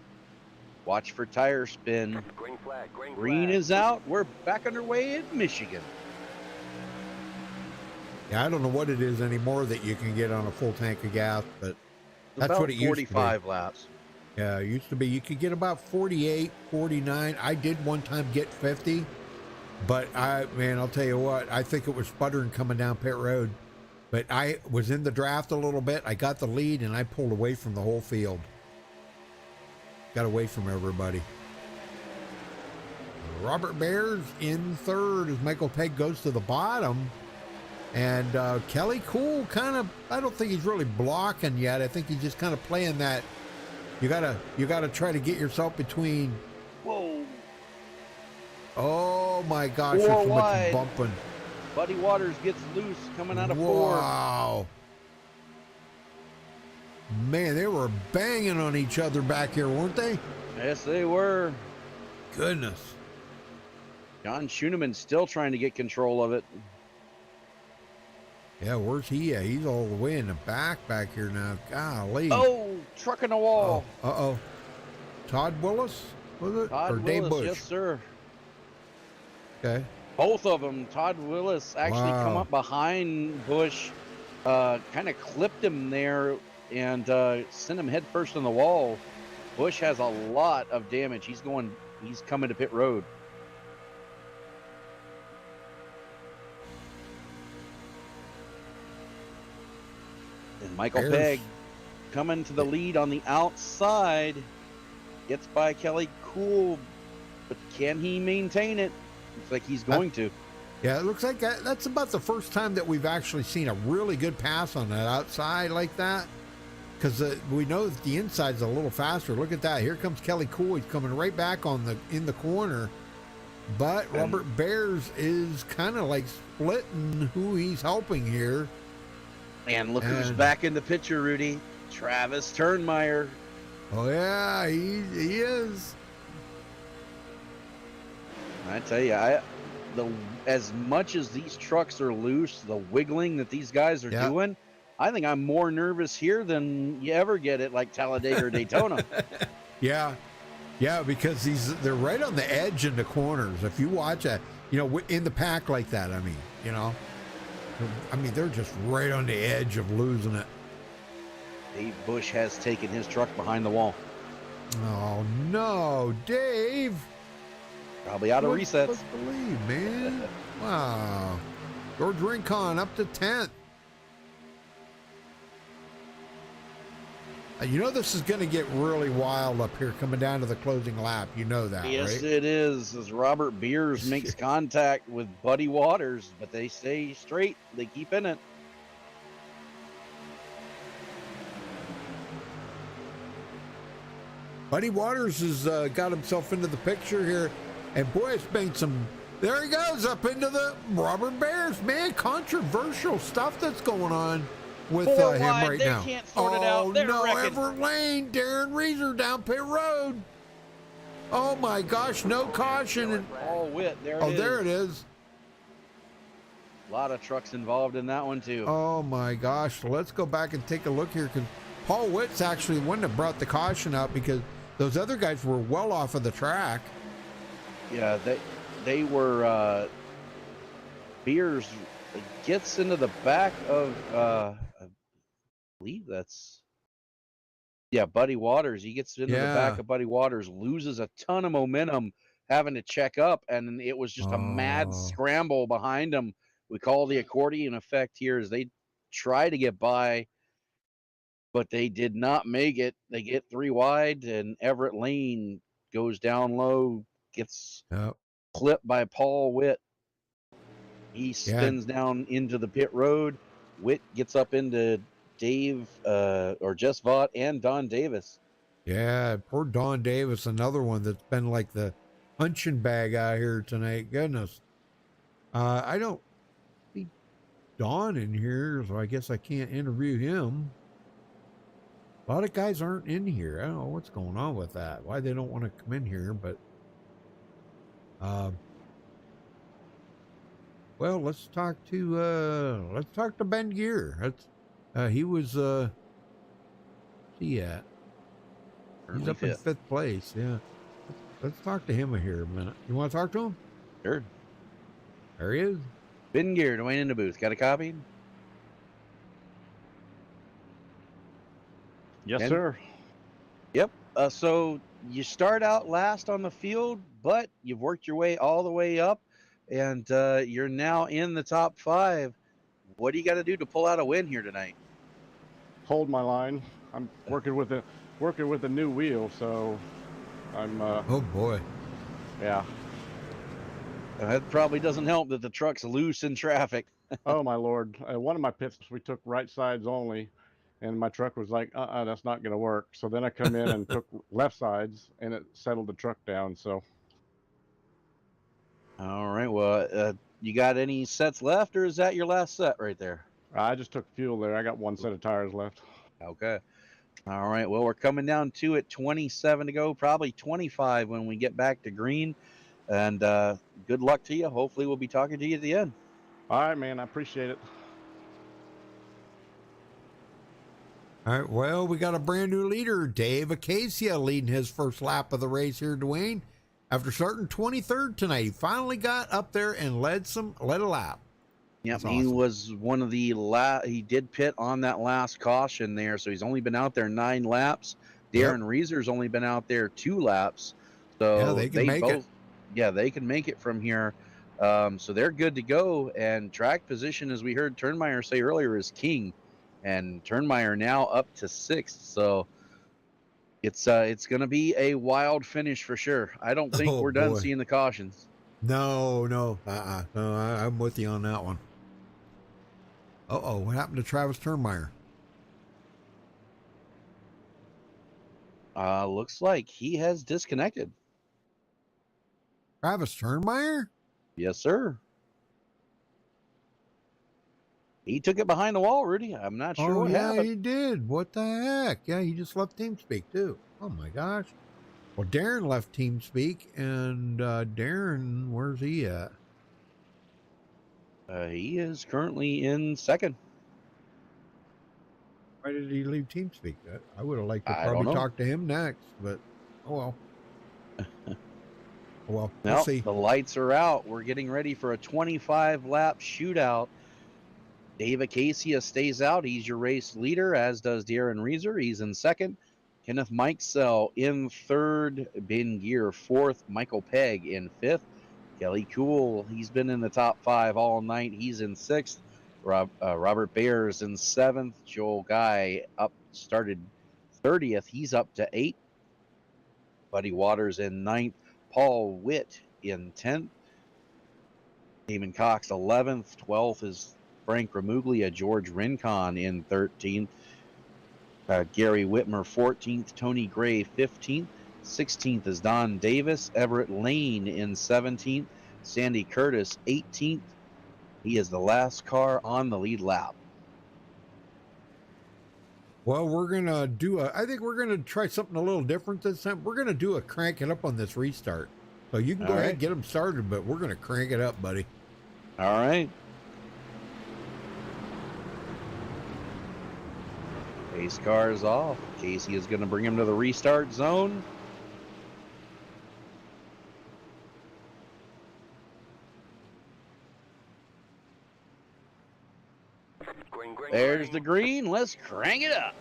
Watch for tire spin. Green flag, green is out. We're back underway in Michigan. Yeah, I don't know what it is anymore that you can get on a full tank of gas, but that's about what it used to be. 45 laps. Yeah, it used to be. You could get about 48, 49. I did one time get 50, but I'll tell you what, I think it was sputtering coming down pit road. But I was in the draft a little bit. I got the lead, and I pulled away from the whole field. Got away from everybody. Robert Bears in third as Michael Pegg goes to the bottom. And Kelly Cool kind of, I don't think he's really blocking yet. I think he's just kind of playing that. You gotta try to get yourself between. Whoa. Oh my gosh, Four there's so wide. much bumping. Buddy Waters gets loose coming out of 4. Wow. Man, they were banging on each other back here, weren't they? Yes, they were. Goodness. John Schoeneman still trying to get control of it. Yeah, where's he at? He's all the way in the back here now. Golly. Oh, truck in the wall. Uh-oh. Todd Willis, was it? Todd or Willis, Dave Bush? yes, sir. Okay. Both of them. Todd Willis actually come up behind Bush, kind of clipped him there and sent him head first in the wall. Bush has a lot of damage. He's coming to pit road. And Michael Pegg coming to the lead on the outside. Gets by Kelly Cool, but can he maintain it? Looks like he's going to. Yeah, it looks like that's about the first time that we've actually seen a really good pass on that outside like that. Because we know that the inside's a little faster. Look at that. Here comes Kelly Cool. He's coming right back in the corner. But Robert Bears is kind of like splitting who he's helping here. And look who's back in the picture, Rudy. Travis Turnmeyer. Oh, yeah, he is. I tell you, as much as these trucks are loose, the wiggling that these guys are doing, I think I'm more nervous here than you ever get at like Talladega or Daytona. Yeah, because they're right on the edge in the corners. If you watch that, in the pack like that, they're just right on the edge of losing it. Dave Bush has taken his truck behind the wall. Oh no, Dave! Probably out of resets. What's the lead, man? Wow. George Rincon up to 10th. This is going to get really wild up here coming down to the closing lap. You know that, yes, right? It is. As Robert Beers makes contact with Buddy Waters, but they stay straight. They keep in it. Buddy Waters has got himself into the picture here. And boy, it's been there he goes up into the Robert Bears, man. Controversial stuff that's going on with him right now. They can't sort it out. They're wrecking. Everett Lane, Darren Reeser down pit road. Oh my gosh, no caution. And Paul Witt, there it is. A lot of trucks involved in that one too. Oh my gosh, let's go back and take a look here, because Paul Witt's actually the one that brought the caution out, because those other guys were well off of the track. Yeah, they were. Beers gets into the back of I believe that's Buddy Waters. He gets into the back of Buddy Waters, loses a ton of momentum having to check up, and it was just a mad scramble behind him. We call the accordion effect here as they try to get by, but they did not make it. They get 3 wide, and Everett Lane goes down low, gets clipped by Paul Witt. He spins down into the pit road. Witt gets up into Dave or Jess Vaught and Don Davis. Yeah, poor Don Davis, another one that's been like the punching bag out here tonight. Goodness. I don't see Don in here, so I guess I can't interview him. A lot of guys aren't in here. I don't know what's going on with that. Why they don't want to come in here, but well, let's talk to Ben Gear. That's he was he at? He's up in 5th place. Yeah. Let's talk to him here a minute. You want to talk to him? Sure. There he is. Ben Gear, Dwayne in the booth. Got a copy? Yes, Ben? sir. Yep. So you start out last on the field, but you've worked your way all the way up, and you're now in the top 5. What do you got to do to pull out a win here tonight? Hold my line. I'm working with a new wheel, so I'm. Oh boy. Yeah. That probably doesn't help that the truck's loose in traffic. Oh my lord! One of my pits we took right sides only, and my truck was like, that's not going to work. So then I come in and took left sides, and it settled the truck down. So. All right. Well, you got any sets left, or is that your last set right there? I just took fuel there. I got 1 set of tires left. Okay. All right. Well, we're coming down to it. 27 to go, probably 25 when we get back to green. And good luck to you. Hopefully, we'll be talking to you at the end. All right, man. I appreciate it. All right. Well, we got a brand new leader, Dave Acacia, leading his first lap of the race here, Dwayne. After starting 23rd tonight, he finally got up there and led a lap. Yep, That's he awesome. was one of the he did pit on that last caution there, so he's only been out there 9 laps. Darren Reeser's only been out there 2 laps. So yeah, they can make it. Yeah, they can make it from here. So they're good to go. And track position, as we heard Turnmeyer say earlier, is king. And Turnmeyer now up to 6th. So it's going to be a wild finish for sure. I don't think we're done seeing the cautions. No, no, I'm with you on that one. What happened to Travis Turnmeyer? Looks like he has disconnected. Travis Turnmeyer? Yes, sir. He took it behind the wall, Rudy. I'm not sure what happened. He did. What the heck? Yeah, he just left TeamSpeak too. Oh my gosh. Well, Darren left TeamSpeak, and Darren, where's he at? He is currently in second. Why did he leave TeamSpeak? I would have liked to I don't probably know. talk to him next, but oh well. Well, we'll Well, see. the lights are out. We're getting ready for a 25-lap shootout. Dave Acacia stays out. He's your race leader, as does Darren Reeser. He's in second. Kenneth Mikesell in third. Ben Gear fourth. Michael Pegg in fifth. Kelly Cool, he's been in the top 5 all night. He's in sixth. Robert Bears in seventh. Joel Guy started 30th. He's up to 8th. Buddy Waters in 9th. Paul Witt in 10th. Damon Cox 11th. 12th is Frank Ramuglia. George Rincon in 13th. Gary Whitmer 14th. Tony Gray 15th. 16th is Don Davis. Everett Lane in 17th. Sandy Curtis 18th. He is the last car on the lead lap. Well, we're going to do I think we're going to try something a little different this time. We're going to do a crank it up on this restart. So you can go ahead and get them started, but we're going to crank it up, buddy. All right. Pace car is off. Casey is going to bring him to the restart zone. There's the green. Let's crank it up.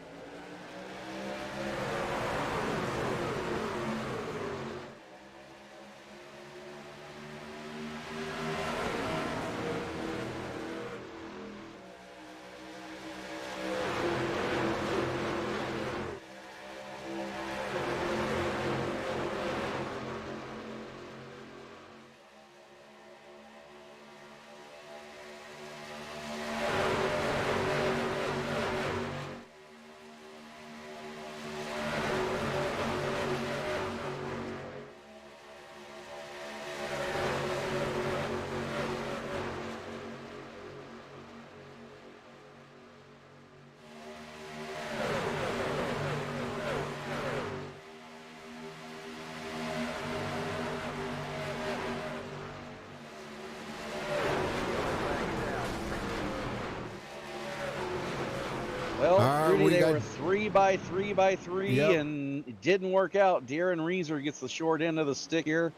Well, Rudy, they were 3 by 3 by 3, and it didn't work out. Darren Reeser gets the short end of the stick here.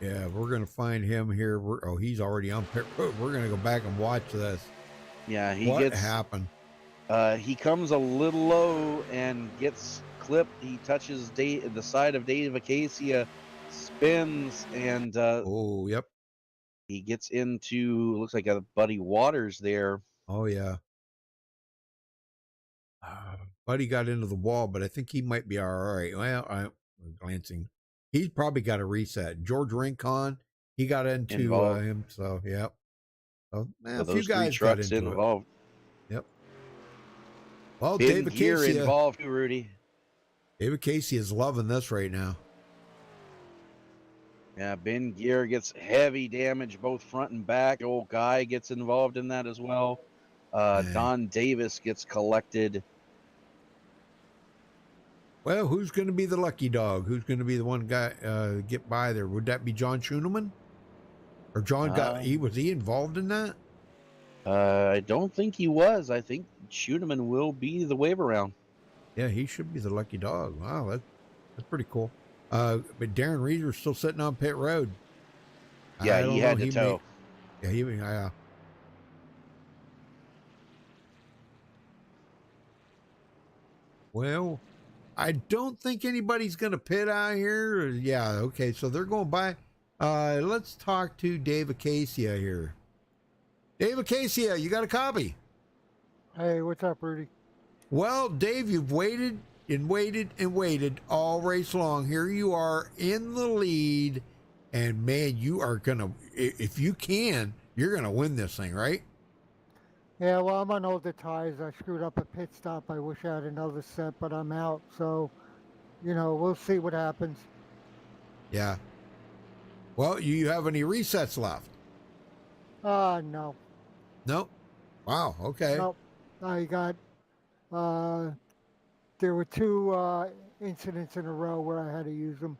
Yeah, we're going to find him here. He's already on pit road. We're going to go back and watch this. Yeah, what happened? He comes a little low and gets clipped. He touches the side of Dave Acacia, spins, and he gets into, looks like a Buddy Waters there. Oh, yeah. Buddy got into the wall, but I think he might be all right. Well, I'm glancing. He's probably got a reset. George Rincon, he got into him. So, yep. So, a few guys got into involved. Yep. Well, Ben David Gear Casey involved too, Rudy. David Casey is loving this right now. Yeah, Ben Gear gets heavy damage both front and back. Old Guy gets involved in that as well. Don Davis gets collected. Well, who's going to be the lucky dog? Who's going to be the one guy get by there? Would that be John Schoeneman? Or John was he involved in that? I don't think he was. I think Schoeneman will be the wave around. Yeah, he should be the lucky dog. Wow, that's pretty cool. But Darren Reeser's still sitting on pit road. Yeah, he had to tow. Yeah. Well, I don't think anybody's going to pit out here. Yeah, okay, so they're going by. Let's talk to Dave Acacia here. Dave Acacia, you got a copy? Hey, what's up, Rudy? Well, Dave, you've waited and waited and waited all race long. Here you are in the lead, and man, you are going to, if you can, you're going to win this thing, right? Yeah, well, I'm on older tires. I screwed up a pit stop. I wish I had another set, but I'm out. So, we'll see what happens. Yeah. Well, you have any resets left? No. Nope. Wow. Okay. Nope. I got, there were 2 incidents in a row where I had to use them.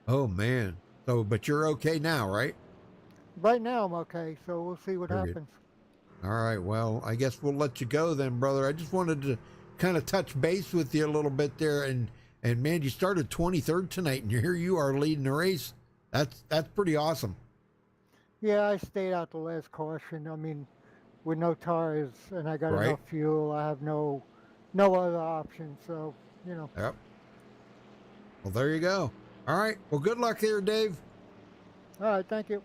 Oh man. So, but you're okay now, right? Right now I'm okay, so we'll see what Very good. happens. All right. Well, I guess we'll let you go then, brother. I just wanted to kind of touch base with you a little bit there, and man, you started 23rd tonight, and here you are leading the race. That's pretty awesome. Yeah, I stayed out the last caution. I mean, with no tires and I got Right. enough fuel, I have no other option. So, you know. Yep. Well, there you go. All right. Well, good luck there, Dave. All right, thank you.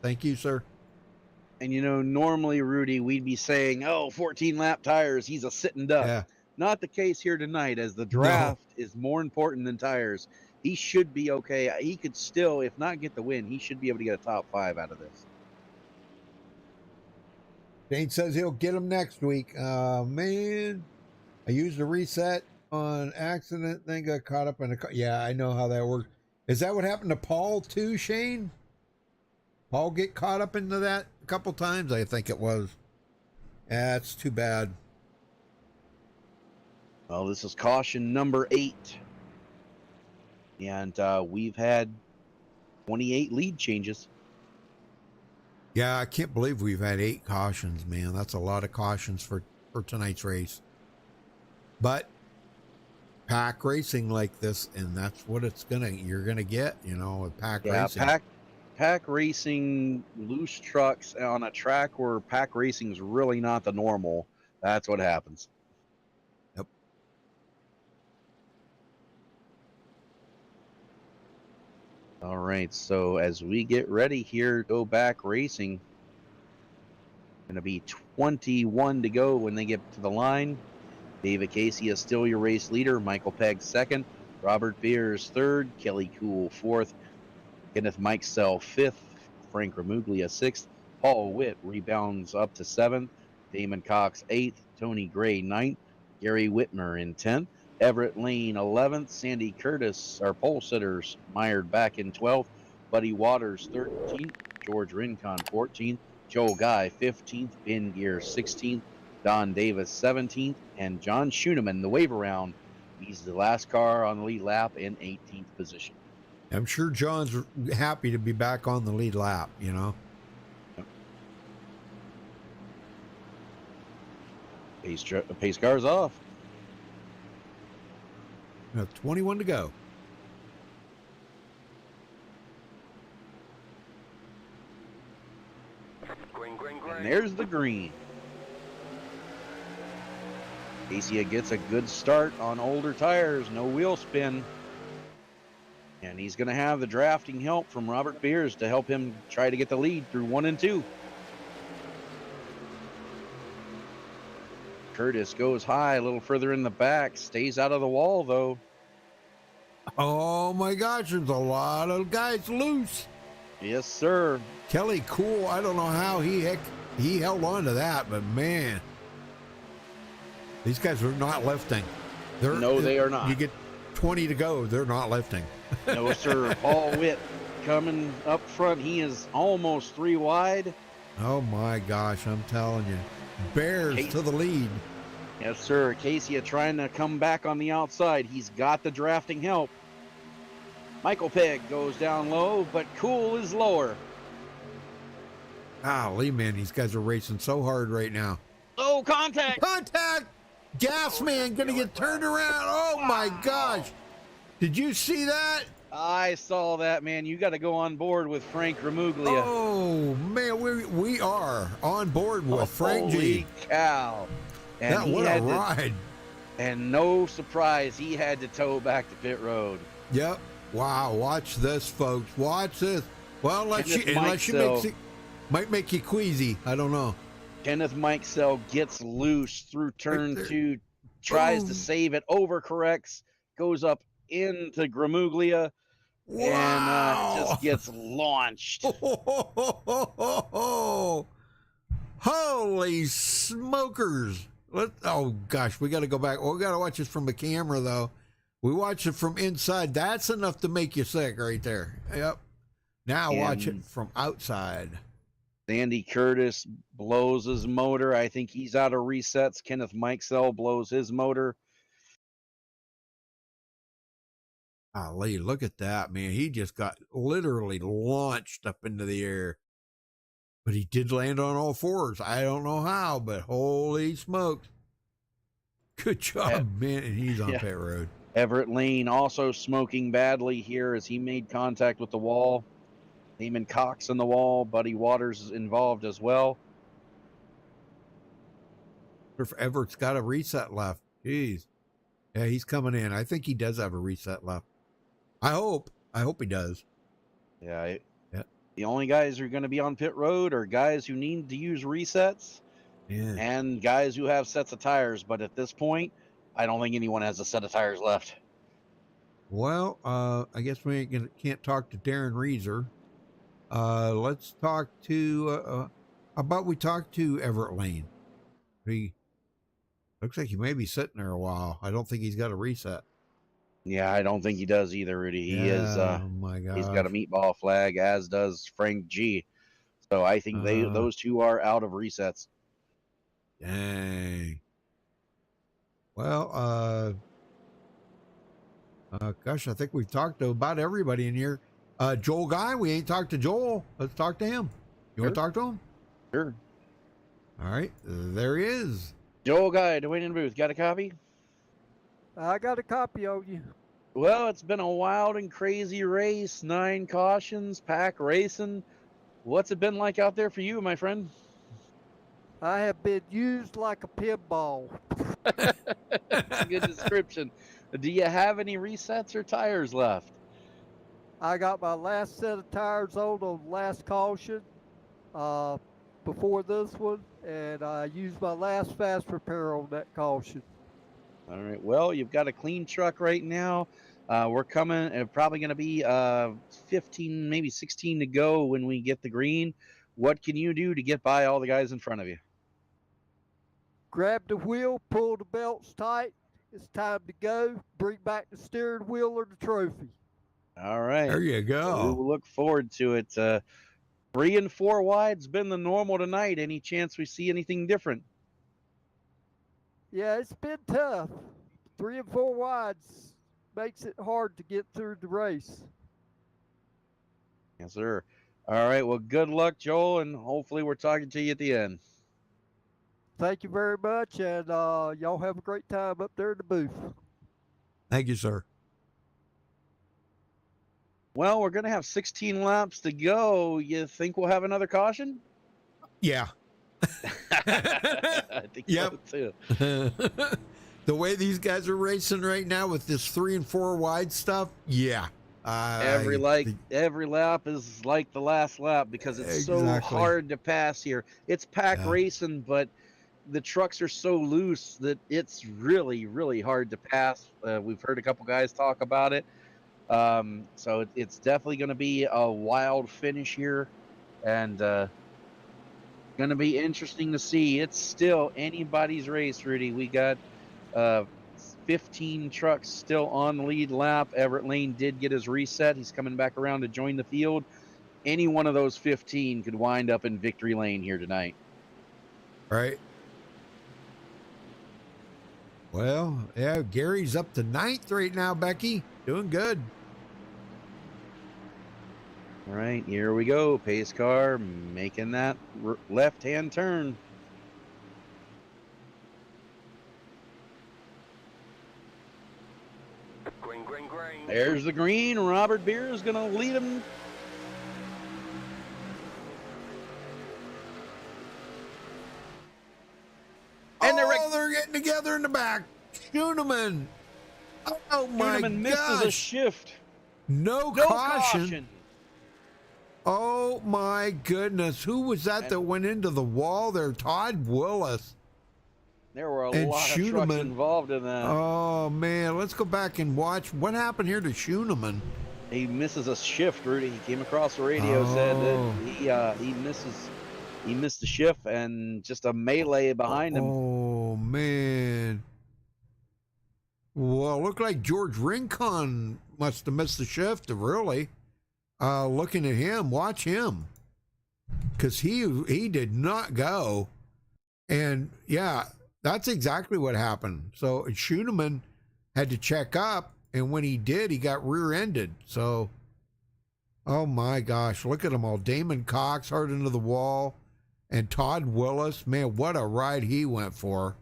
Thank you, sir. And normally, Rudy, we'd be saying, 14 lap tires, he's a sitting duck. Yeah. Not the case here tonight, as the draft is more important than tires. He should be okay. He could still, if not get the win, he should be able to get a top 5 out of this. Shane says he'll get him next week. Man, I used a reset on accident, then got caught up in a car. Yeah, I know how that works. Is that what happened to Paul too, Shane? Paul get caught up into that a couple times, I think it was. That's too bad. Well, this is caution number 8. And we've had 28 lead changes. Yeah, I can't believe we've had 8 cautions, man. That's a lot of cautions for tonight's race. But pack racing like this, and that's what you're gonna get, with pack racing. Pack racing, loose trucks on a track where pack racing is really not the normal. That's what happens. Yep. All right, so as we get ready here to go back racing, going to be 21 to go when they get to the line. David Casey is still your race leader. Michael Pegg second. Robert Beers third. Kelly Cool fourth. Kenneth Mikesell fifth. Frank Ramuglia sixth. Paul Witt rebounds up to seventh. Damon Cox eighth. Tony Gray ninth. Gary Whitmer in 10th. Everett Lane 11th. Sandy Curtis, our pole sitters, mired back in 12th. Buddy Waters 13th. George Rincon 14th. Joe Guy 15th. Ben Gear 16th. Don Davis 17th. And John Schooneman, the wave around. He's the last car on the lead lap in 18th position. I'm sure John's happy to be back on the lead lap, Pace car's off. 21 to go. Green, green, green. And there's the green. Casey gets a good start on older tires, no wheel spin. And he's going to have the drafting help from Robert Beers to help him try to get the lead through 1 and 2. Curtis goes high, a little further in the back, stays out of the wall though. Oh my gosh, there's a lot of guys loose. Yes, sir. Kelly Cool, I don't know how he held on to that, but man, these guys are not lifting. No, they are not. You get 20 to go, they're not lifting. No, sir. Paul Witt coming up front. He is almost 3 wide. Oh my gosh, I'm telling you. Bears to the lead. Yes, sir. Casey trying to come back on the outside. He's got the drafting help. Michael Pegg goes down low, but Cool is lower. Golly, man, these guys are racing so hard right now. Oh, contact! Contact! Gas man gonna get turned around. Oh my gosh. Did you see that? I saw that, man. You got to go on board with Frank Ramuglia. Oh man, we are on board with Frank G. Holy cow. And what a ride. And no surprise, he had to tow back to pit road. Yep. Wow, watch this, folks. Watch this. Well, unless you might make you queasy. I don't know. Kenneth Mikesell gets loose through turn 2, tries to save it, overcorrects, goes up into Gramuglia, and just gets launched. Holy smokers. Oh, gosh, we got to go back. We got to watch this from the camera, though. We watch it from inside. That's enough to make you sick right there. Yep. Now watch And it from outside. Sandy Curtis blows his motor. I think he's out of resets. Kenneth Mikesell blows his motor. Golly, look at that, man. He just got literally launched up into the air. But he did land on all fours. I don't know how, but holy smokes. Good job, man. And he's on pit road. Everett Lane also smoking badly here as he made contact with the wall. Eamon Cox on the wall. Buddy Waters is involved as well. If Everett's got a reset left. Jeez. Yeah, he's coming in. I think he does have a reset left. I hope he does. Yeah. The only guys who are going to be on pit road are guys who need to use resets and guys who have sets of tires. But at this point, I don't think anyone has a set of tires left. Well, I guess we can't talk to Darren Reeser. Let's talk to, how about we talk to Everett Lane? He looks like he may be sitting there a while. I don't think he's got a reset. Yeah, I don't think he does either, Rudy. He is. Oh my God. He's got a meatball flag, as does Frank G. So I think those two are out of resets. Dang. Well, gosh, I think we've talked to about everybody in here. Joel Guy, we ain't talked to Joel. Let's talk to him. You want to talk to him? Sure. All right, there he is. Joel Guy, Dwayne in the booth. Got a copy? I got a copy of you. Well, it's been a wild and crazy race. 9 cautions, pack racing. What's it been like out there for you, my friend? I have been used like a pinball. That's a good description. Do you have any resets or tires left? I got my last set of tires on the last caution before this one, and I used my last fast repair on that caution. All right. Well, you've got a clean truck right now. We're coming, probably going to be 15, maybe 16 to go when we get the green. What can you do to get by all the guys in front of you? Grab the wheel, pull the belts tight. It's time to go. Bring back the steering wheel or the trophy. All right. There you go. We will look forward to it. 3 and 4 wide's been the normal tonight. Any chance we see anything different? Yeah, it's been tough. 3 and 4 wides makes it hard to get through the race. Yes, sir. All right. Well, good luck, Joel, and hopefully we're talking to you at the end. Thank you very much, and y'all have a great time up there in the booth. Thank you, sir. Well, we're going to have 16 laps to go. You think we'll have another caution? Yeah. I think so, too. The way these guys are racing right now with this 3 and 4 wide stuff, yeah. Every lap is like the last lap because it's so hard to pass here. It's pack racing, but the trucks are so loose that it's really, really hard to pass. We've heard a couple guys talk about it. So it's definitely going to be a wild finish here, and going to be interesting to see. It's still anybody's race, Rudy. We got 15 trucks still on the lead lap. Everett Lane did get his reset. He's coming back around to join the field. Any one of those 15 could wind up in victory lane here tonight. Right. Well, yeah, Gary's up to 9th right now, Becky. Doing good. All right, here we go. Pace car making that left-hand turn. Green, green, green. There's the green. Robert Beer is going to lead him. And they're getting together in the back. Schooneman. Oh, my Schooneman misses a shift. No caution. Oh, my goodness. Who was that went into the wall there? Todd Willis. There were a lot of trucks involved in that. Oh, man. Let's go back and watch. What happened here to Schooneman? He misses a shift, Rudy. He came across the radio, said that he missed the shift and just a melee behind him. Oh, man. Well, it looked like George Rincon must have missed the shift, really. looking at him. Watch him, because he did not go. And yeah, that's exactly what happened. So Schooneman had to check up, and when he did, he got rear-ended. So, oh my gosh, look at them all. Damon Cox hard into the wall, and Todd Willis, man, what a ride he went for.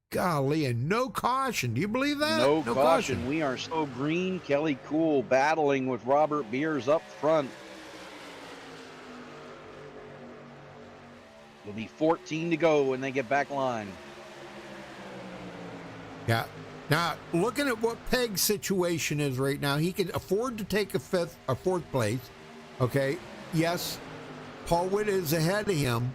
Golly, and no caution. Do you believe that? No caution. We are so green. Kelly Cool battling with Robert Beers up front. It'll be 14 to go when they get back line. Yeah. Now, looking at what Peg's situation is right now, he can afford to take a fourth place. Okay. Yes, Paul Witt is ahead of him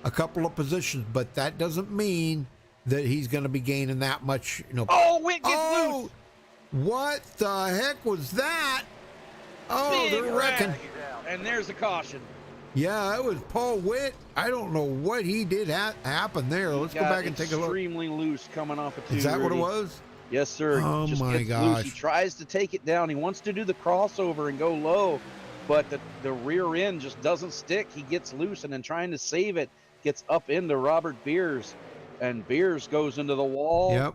a couple of positions, but that doesn't mean that he's going to be gaining that much, you know. Oh, Witt gets loose. What the heck was that? Oh, Big they're wrecking. And there's a caution. Yeah, that was Paul Witt. I don't know what he did happen there. Let's go back and take a look. Extremely loose coming off of two. Is that what it was? Yes, sir. Oh, Just my gets gosh. loose. He tries to take it down. He wants to do the crossover and go low, but the rear end just doesn't stick. He gets loose, and then trying to save it, gets up into Robert Beers, and Beers goes into the wall. Yep.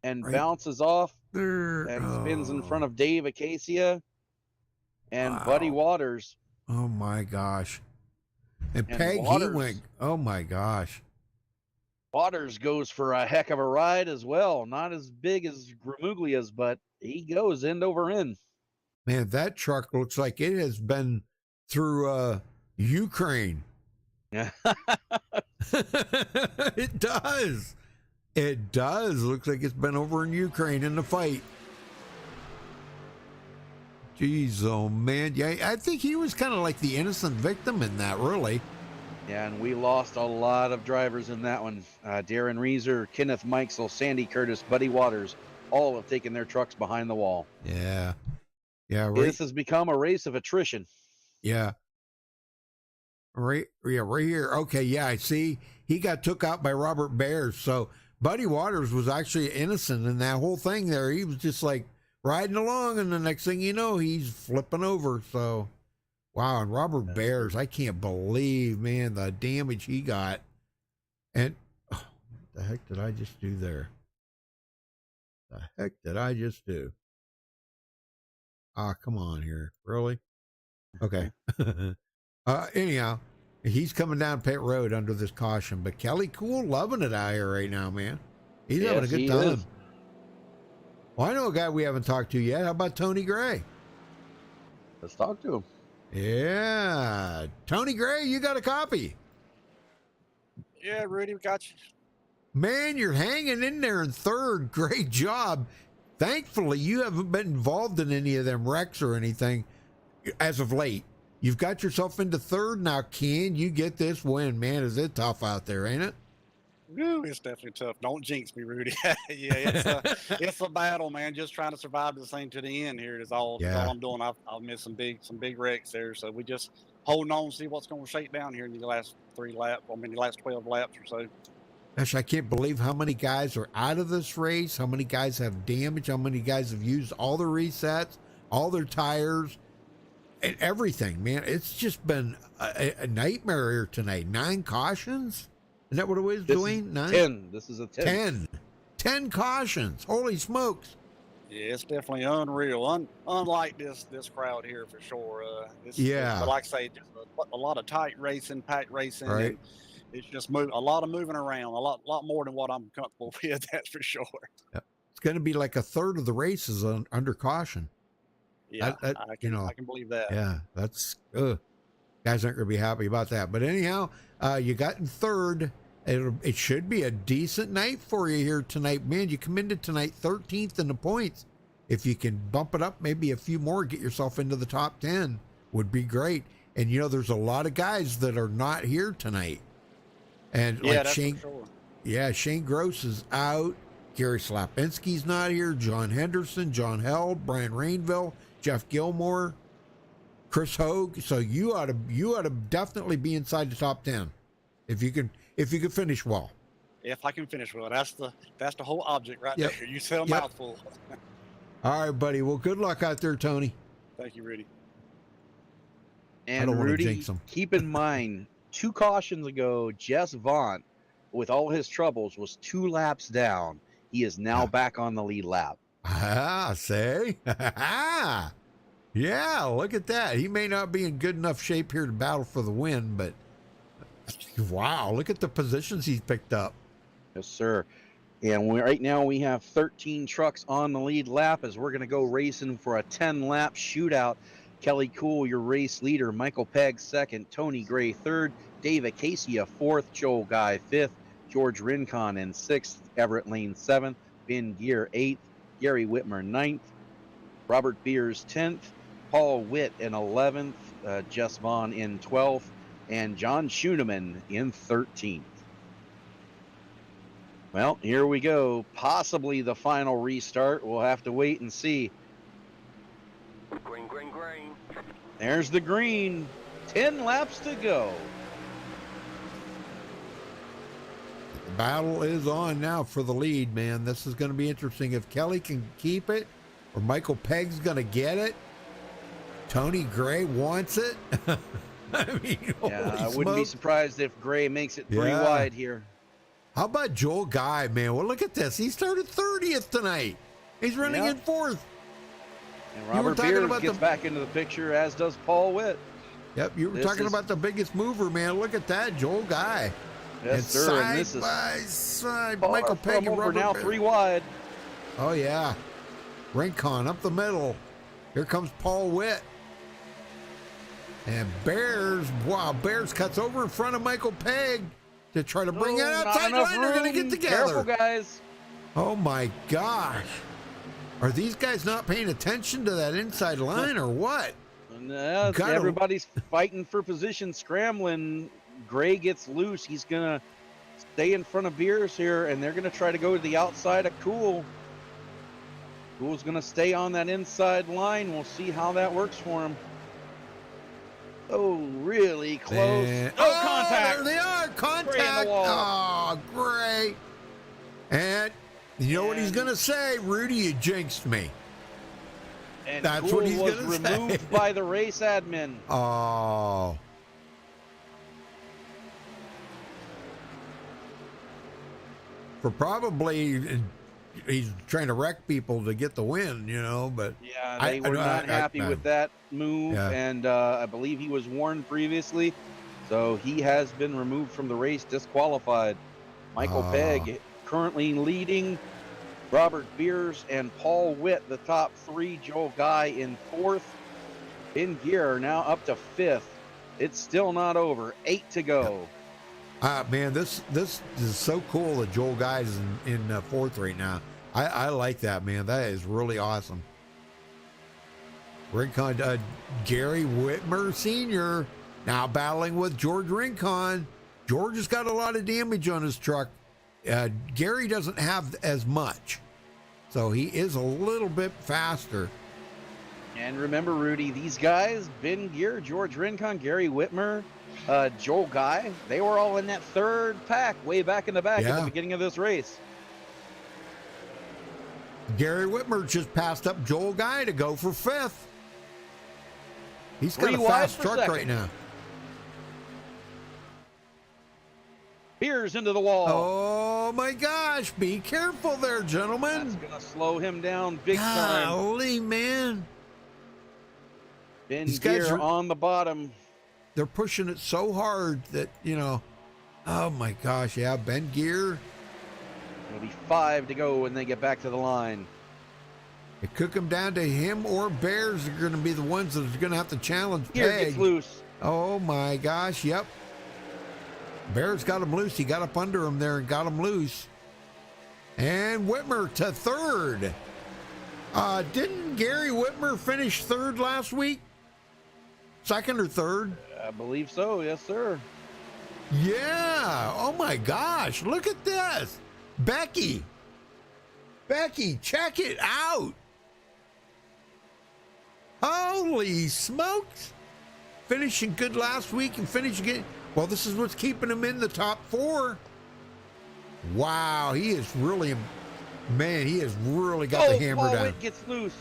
And bounces off there, and spins in front of Dave Acacia and Buddy Waters. Oh, my gosh. And Peg, Waters, he went, oh, my gosh. Waters goes for a heck of a ride as well. Not as big as Gramuglia's, but he goes end over end. Man, that truck looks like it has been through Ukraine. Yeah. It does. It does. Looks like it's been over in Ukraine in the fight. Jeez, oh man. Yeah, I think he was kind of like the innocent victim in that, really. Yeah, and we lost a lot of drivers in that one. Darren Reeser, Kenneth Mikesell, Sandy Curtis, Buddy Waters, all have taken their trucks behind the wall. Yeah. Yeah, right. This has become a race of attrition. Yeah. Right here. Okay, yeah, I see. He got took out by Robert Bears. So Buddy Waters was actually innocent in that whole thing there. He was just like riding along, and the next thing you know, he's flipping over. So, wow. And Robert Bears, I can't believe, man, the damage he got. And what the heck did I just do there? The heck did I just do? Ah, come on here. Really? Okay. Anyhow, he's coming down pit road under this caution, but Kelly Cool loving it out here right now, man. He's having a good time. Is. Well, I know a guy we haven't talked to yet. How about Tony Gray? Let's talk to him. Yeah. Tony Gray, you got a copy. Yeah, Rudy, we got you. Man, you're hanging in there in third. Great job. Thankfully, you haven't been involved in any of them wrecks or anything as of late. You've got yourself into third. Now, can you get this win? Man, is it tough out there, ain't it? Ooh, it's definitely tough. Don't jinx me, Rudy. Yeah, it's a battle, man. Just trying to survive this thing to the end here is all, Yeah. all I'm doing. I've missed some big wrecks there. So we just holding on, see what's going to shake down here in the last 3 laps. I mean, the last 12 laps or so. Gosh, I can't believe how many guys are out of this race, how many guys have damage, how many guys have used all their resets, all their tires, and everything, man. It's just been a nightmare here tonight. 9 cautions? Is that what it was, Dwayne? 9? 10. This is a 10. 10 cautions. Holy smokes. Yeah, it's definitely unreal. Unlike this crowd here for sure. Yeah. But like I say, just a lot of tight racing, packed racing. Right. And it's just a lot of moving around, a lot more than what I'm comfortable with. That's for sure. Yep. It's going to be like a third of the races under caution. Yeah, I can believe that. Yeah, that's guys aren't going to be happy about that. But anyhow, you got in third. It should be a decent night for you here tonight, man. You come into tonight 13th in the points. If you can bump it up, maybe a few more, get yourself into the top 10, would be great. And you know, there's a lot of guys that are not here tonight. And Yeah, like that's Shane, for sure. yeah, Shane Gross is out. Gary Slapinski's not here. John Henderson, John Held, Brian Rainville, Jeff Gilmore, Chris Hogue. So you ought to definitely be inside the top 10 if you can finish well. If I can finish well, that's the whole object right Yep. there. You said a Yep. mouthful. All right, buddy. Well, good luck out there, Tony. Thank you, Rudy. And don't want to Rudy, jinx him. keep in mind, 2 cautions ago, Jess Vaughn, with all his troubles, was 2 laps down. He is now back on the lead lap. Ah, say? Yeah, look at that. He may not be in good enough shape here to battle for the win, but wow, look at the positions he's picked up. Yes, sir. And right now we have 13 trucks on the lead lap as we're going to go racing for a 10-lap shootout. Kelly Cool, your race leader. Michael Pegg, second. Tony Gray, third. Dave Acacia, fourth. Joel Guy, fifth. George Rincon in sixth. Everett Lane, seventh. Ben Gear, eighth. Gary Whitmer, ninth. Robert Beers, 10th. Paul Witt in 11th. Jess Vaughn in 12th. And John Schooneman in 13th. Well, here we go. Possibly the final restart. We'll have to wait and see. Green, green, green. There's the green. 10 laps to go. The battle is on now for the lead, man. This is going to be interesting. If Kelly can keep it or Michael Pegg's going to get it, Tony Gray wants it. I mean, yeah, I wouldn't be surprised if Gray makes it 3 wide here. How about Joel Guy, man? Well, look at this. He started 30th tonight. He's running in 4th. And Robert Beers gets back into the picture, as does Paul Witt. Yep, you were talking about the biggest mover, man. Look at that, Joel Guy. Yes, and sir. Side And this is by side, Michael Pegg and over Robert now Beers. 3 wide. Oh, yeah. Rincon up the middle. Here comes Paul Witt. And Bears, wow, Bears cuts over in front of Michael Pegg to try to bring it outside line. They're going to get together. Careful, guys. Oh, my gosh. Are these guys not paying attention to that inside line or what? Everybody's fighting for position, scrambling. Gray gets loose. He's going to stay in front of Beers here, and they're going to try to go to the outside of Cool. Cool's going to stay on that inside line. We'll see how that works for him. Oh, really close. Contact. There they are. Contact. Gray in the wall. Oh, Gray. And you know what he's going to say? Rudy, you jinxed me. And That's Cool what he's was going to say. removed by the race admin. Oh. For probably, he's trying to wreck people to get the win, you know, but. Yeah, they were not happy with that move, Yeah. and I believe he was warned previously, so he has been removed from the race, disqualified. Michael Pegg currently leading. Robert Beers and Paul Witt, the top 3. Joel Guy in 4th. Ben Gear now up to 5th. It's still not over. 8 to go. Man, this is so cool that Joel Guy is in 4th right now. I like that, man. That is really awesome. Rincon, Gary Whitmer Sr. now battling with George Rincon. George has got a lot of damage on his truck. Gary doesn't have as much, so he is a little bit faster. And remember, Rudy, these guys, Ben Gear, George Rincon, Gary Whitmer, Joel Guy, they were all in that 3rd pack way back in the back at the beginning of this race. Gary Whitmer just passed up Joel Guy to go for 5th. He's got 3 a wide fast for truck second. right now. Beers into the wall. Oh my gosh, be careful there, gentlemen. That's going to slow him down big time. Holy man. Ben These guys Gear are on the bottom. They're pushing it so hard that, you know, oh my gosh, yeah, Ben Gear. It'll be 5 to go when they get back to the line. It could come down to him or Bears are going to be the ones that are going to have to challenge Gear Pegg. gets loose. Oh my gosh, yep. Bears got him loose. He got up under him there and got him loose. And Whitmer to 3rd. Didn't Gary Whitmer finish 3rd last week? 2nd or 3rd? I believe so, yes, sir. Yeah. Oh my gosh, look at this. Becky, check it out. Holy smokes. Finishing good last week and finishing it. Well, this is what's keeping him in the top 4. Wow, he is really, man, he has really got the hammer Paul down. Witt gets loose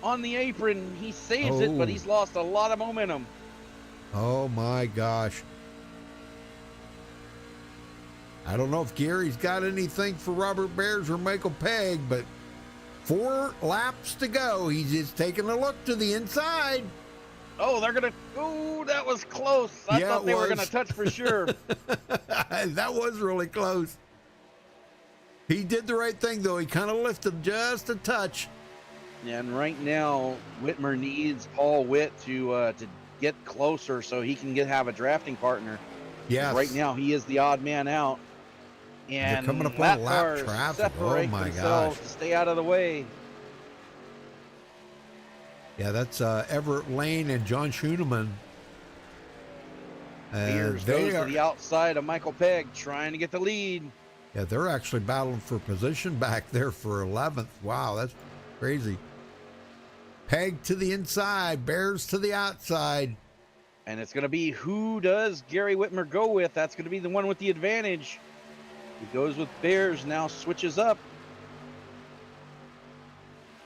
on the apron. He saves it, but he's lost a lot of momentum. Oh my gosh. I don't know if Gary's got anything for Robert Bears or Michael Pegg, but 4 laps to go. He's just taking a look to the inside. Oh, they're going to. Oh, that was close. I thought they were going to touch for sure. That was really close. He did the right thing, though. He kind of lifted just a touch. And right now, Whitmer needs Paul Witt to get closer so he can have a drafting partner. Yes. Right now, he is the odd man out. And they're coming up lap on lap cars traffic. Oh separate my themselves gosh. to stay out of the way. Yeah, that's Everett Lane and John Schoeneman. Beers goes to the outside of Michael Pegg, trying to get the lead. Yeah, they're actually battling for position back there for 11th. Wow, that's crazy. Pegg to the inside, Bears to the outside. And it's going to be who does Gary Whitmer go with? That's going to be the one with the advantage. He goes with Bears, now switches up.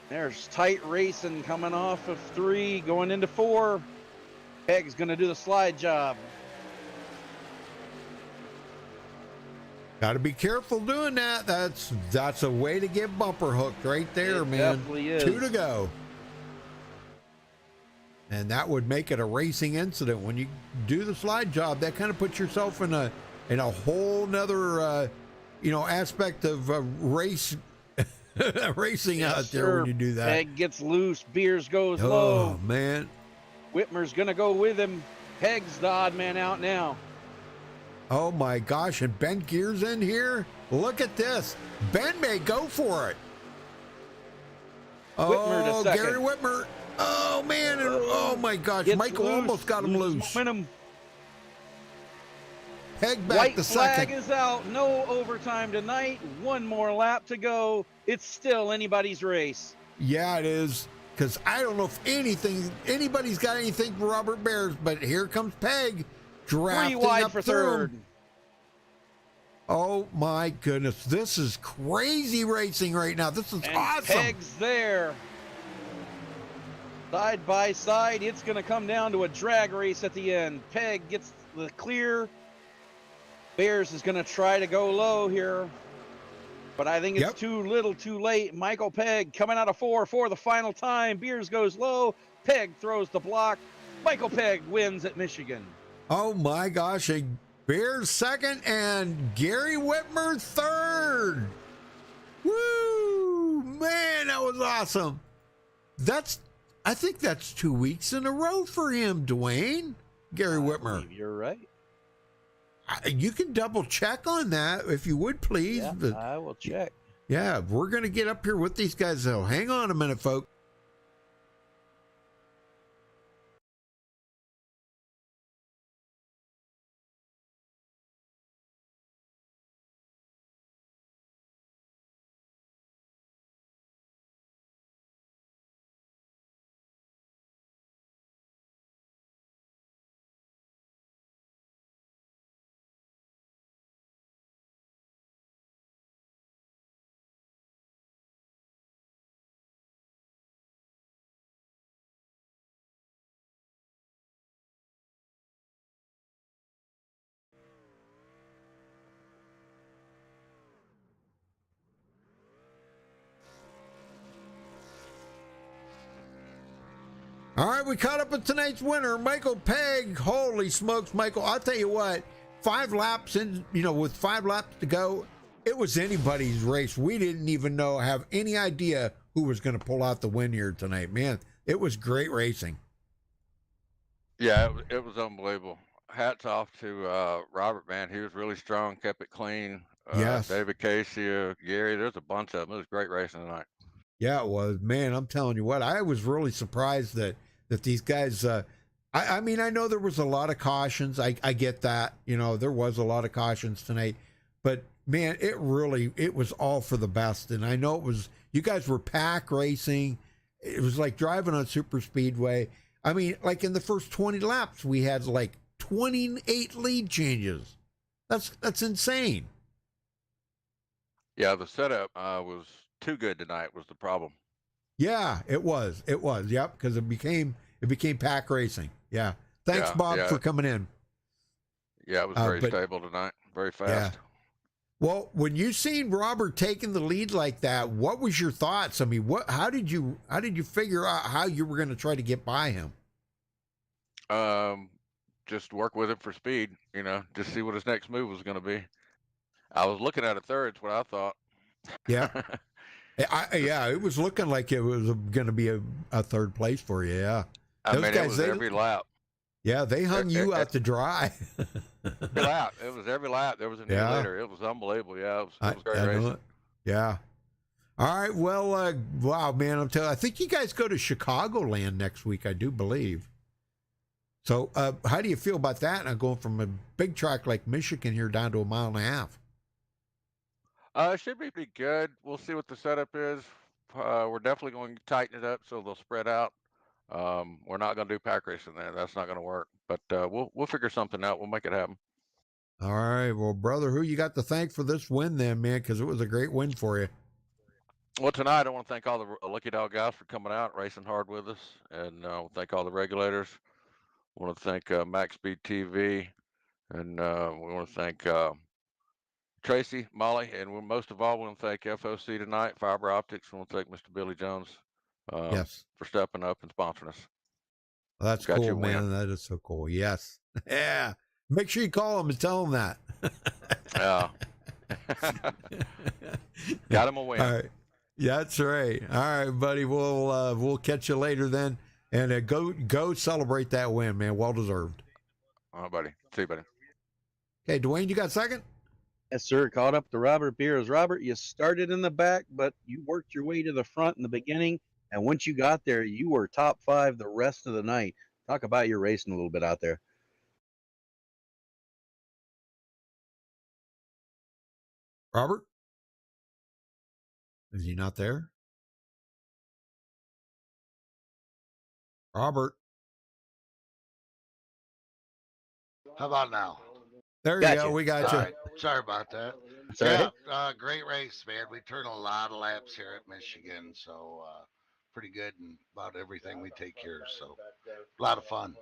There's tight racing coming off of 3, going into 4. Pegg's going to do the slide job. Got to be careful doing that. That's a way to get bumper hooked right there, man. Definitely is. 2 to go. And that would make it a racing incident. When you do the slide job, that kind of puts yourself in a whole nother aspect of racing out there when you do that. Pegg gets loose, Beers goes Oh low. man. Whitmer's gonna go with him. Pegg's the odd man out now. Oh my gosh, and Ben Gear's in here. Look at this. Ben may go for it. Whitmer to second. Gary Whitmer. Oh man, oh my gosh. Gets Michael loose, almost got him loose. Momentum. Pegg back White to flag second. is out. No overtime tonight. 1 more lap to go. It's still anybody's race. Yeah, it is. Because I don't know if anybody's got anything for Robert Bears, but here comes Pegg drafting 3 wide up for through third. him. Oh my goodness, this is crazy racing right now. This is And awesome. Pegg's there. Side by side, it's going to come down to a drag race at the end. Pegg gets the clear. Bears is going to try to go low here, but I think it's too little too late. Michael Pegg coming out of 4 for the final time. Beers goes low. Pegg throws the block. Michael Pegg wins at Michigan. Oh my gosh, a Bears second and Gary Whitmer third. Woo! Man, that was awesome. I think that's 2 weeks in a row for him, Dwayne. Gary Whitmer. You're right. You can double check on that if you would, please. Yeah, But, I will check. yeah, we're going to get up here with these guys, though. Hang on a minute, folks. All right, we caught up with tonight's winner, Michael Pegg. Holy smokes, Michael. I'll tell you what, 5 laps in, with 5 laps to go, it was anybody's race. We didn't even have any idea who was going to pull out the win here tonight. Man, it was great racing. Yeah, it was unbelievable. Hats off to Robert, man. He was really strong, kept it clean. Yes. David Casey, Gary, there's a bunch of them. It was great racing tonight. Yeah, it was. Man, I'm telling you what, I was really surprised that these guys, I mean, I know there was a lot of cautions. I get that. There was a lot of cautions tonight. But, man, it was all for the best. And I know it was, you guys were pack racing. It was like driving on super speedway. I mean, like in the first 20 laps, we had like 28 lead changes. That's insane. Yeah, the setup was too good tonight was the problem. Yeah, it was. Yep, because it became pack racing. Yeah, Thanks, Yeah, Bob, yeah. for coming in. Yeah, it was very stable tonight. Very fast. Yeah. Well, when you seen Robert taking the lead like that, what was your thoughts? I mean, how did you figure out how you were going to try to get by him? Just work with him for speed, just see what his next move was going to be. I was looking at a third, what I thought. Yeah. It was looking like it was going to be a third place for you. Yeah. Those guys, it was every lap. Yeah, they hung you out to dry. Every lap. It was every lap. There was a new leader. It was unbelievable. Yeah, it was great racing. Yeah. All right. Well, wow, man, I'm telling you, I think you guys go to Chicagoland next week, I do believe. So how do you feel about that? And going from a big track like Michigan here down to 1.5 miles. It should be pretty good. We'll see what the setup is. We're definitely going to tighten it up so they'll spread out. We're not going to do pack racing there. That's not going to work. But we'll figure something out. We'll make it happen. All right. Well, brother, who you got to thank for this win then, man? Because it was a great win for you. Well, tonight I want to thank all the Lucky Dog guys for coming out, racing hard with us. And thank all the regulators. I want to thank MaxspeedTV. And we want to thank Tracy, Molly, and most of all, we want to thank FOC tonight, Fiber Optics. We want to thank Mr. Billy Jones for stepping up and sponsoring us. Well, that's cool, man. That is so cool. Yes. Yeah. Make sure you call him and tell him that. Yeah. Got him a win. All right. Yeah, that's right. All right, buddy. We'll catch you later then. And go celebrate that win, man. Well deserved. All right, buddy. See you, buddy. Okay, Dwayne, you got second? Yes, sir. Caught up to Robert Beers. Robert, you started in the back, but you worked your way to the front in the beginning. And once you got there, you were top 5 the rest of the night. Talk about your racing a little bit out there. Robert? Is he not there? Robert? How about now? There you go. We got you. Right. Sorry about that. Sorry. Great race, man. We turned a lot of laps here at Michigan, so pretty good in about everything we take here. So a lot of fun.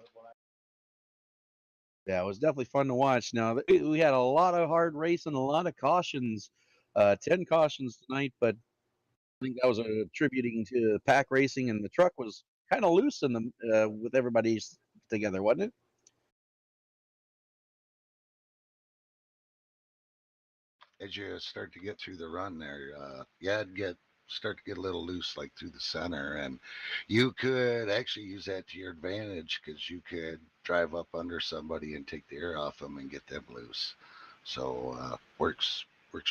Yeah, it was definitely fun to watch. Now, we had a lot of hard racing, a lot of cautions, 10 cautions tonight, but I think that was attributing to pack racing, and the truck was kind of loose in the with everybody together, wasn't it? As you start to get through the run there, it'd start to get a little loose, like through the center, and you could actually use that to your advantage because you could drive up under somebody and take the air off them and get them loose. So works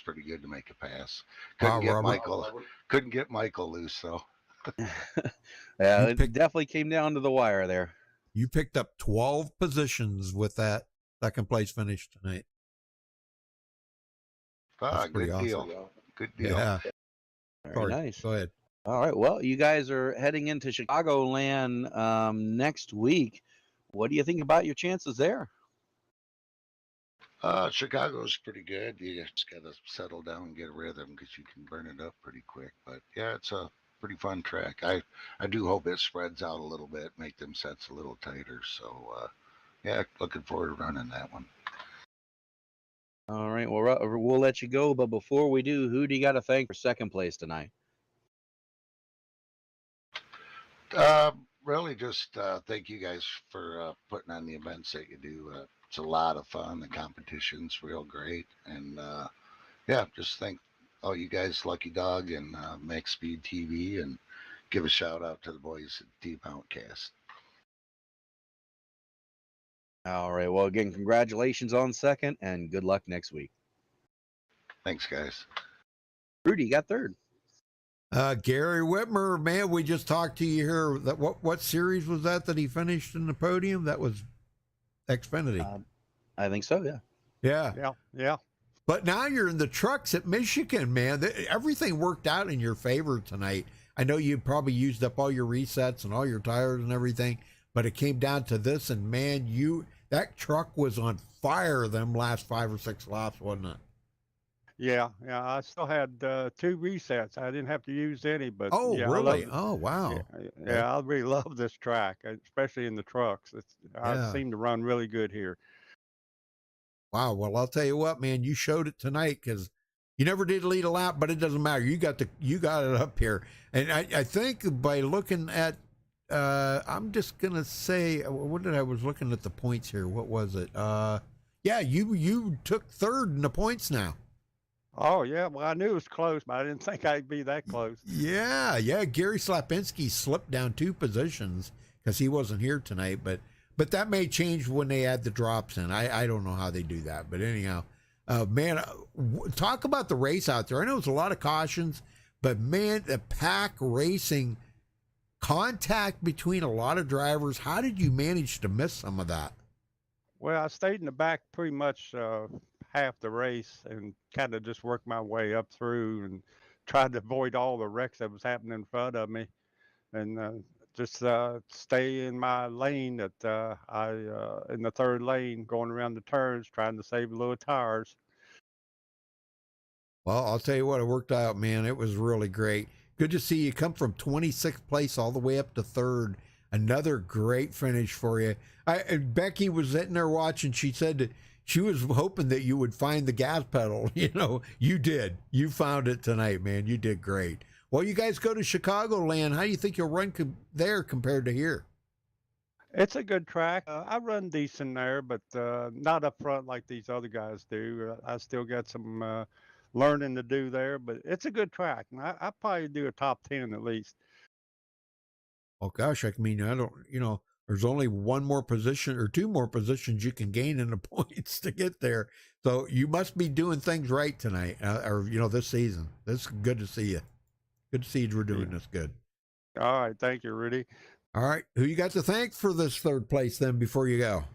pretty good to make a pass. Couldn't get Michael loose though. Yeah, it definitely came down to the wire there. You picked up 12 positions with that second place finish tonight. Good deal. Good deal. Yeah. Very nice. Go ahead. All right. Well, you guys are heading into Chicagoland next week. What do you think about your chances there? Chicago's pretty good. You just got to settle down and get a rhythm because you can burn it up pretty quick. But yeah, it's a pretty fun track. I do hope it spreads out a little bit, make them sets a little tighter. So yeah, looking forward to running that one. All right. Well, we'll let you go. But before we do, who do you got to thank for second place tonight? Really just thank you guys for putting on the events that you do. It's a lot of fun. The competition's real great. And yeah, just thank all you guys, Lucky Dog and MaxspeedTV, and give a shout out to the boys at Team Outcast. All right. Well, again, congratulations on second, and good luck next week. Thanks, guys. Rudy, you got third. Gary Whitmer, man, we just talked to you here. That what series was that he finished in the podium? That was Xfinity. I think so, yeah. Yeah. But now you're in the trucks at Michigan, man. Everything worked out in your favor tonight. I know you probably used up all your resets and all your tires and everything, but it came down to this, and man, that truck was on fire them last 5 or 6 laps, wasn't it? Yeah, yeah. I still had 2 resets. I didn't have to use any, but Oh, yeah, I really? love. Oh, Yeah, wow. yeah. I really love this track, especially in the trucks. I Yeah. seem to run really good here. Wow. Well, I'll tell you what, man, you showed it tonight because you never did lead a lap, but it doesn't matter. You got it up here. And I think by looking at, I'm just going to say, what did I was looking at the points here. What was it? Yeah, you took third in the points now. Oh yeah, well I knew it was close, but I didn't think I'd be that close. Yeah. Gary Slapinski slipped down 2 positions because he wasn't here tonight, but that may change when they add the drops in. I don't know how they do that, but anyhow, man, talk about the race out there. I know it's a lot of cautions, but man, the pack racing, contact between a lot of drivers. How did you manage to miss some of that? Well, I stayed in the back pretty much half the race and kind of just worked my way up through and tried to avoid all the wrecks that was happening in front of me, and just stay in my lane that in the third lane, going around the turns, trying to save a little tires. Well, I'll tell you what, it worked out, man. It was really great. Good to see you come from 26th place all the way up to third. Another great finish for you. Becky was sitting there watching. She said that she was hoping that you would find the gas pedal. You know, you did. You found it tonight, man. You did great. Well, you guys go to Chicagoland. How do you think you'll run there compared to here? It's a good track. I run decent there, but not up front like these other guys do. I still got some learning to do there, but it's a good track. And I probably do a top 10 at least. Oh, gosh, I mean, I don't, there's only 1 more position or 2 more positions you can gain in the points to get there. So you must be doing things right tonight or, this season. It's good to see you. Good to see you doing this good. All right. Thank you, Rudy. All right. Who you got to thank for this third place then before you go?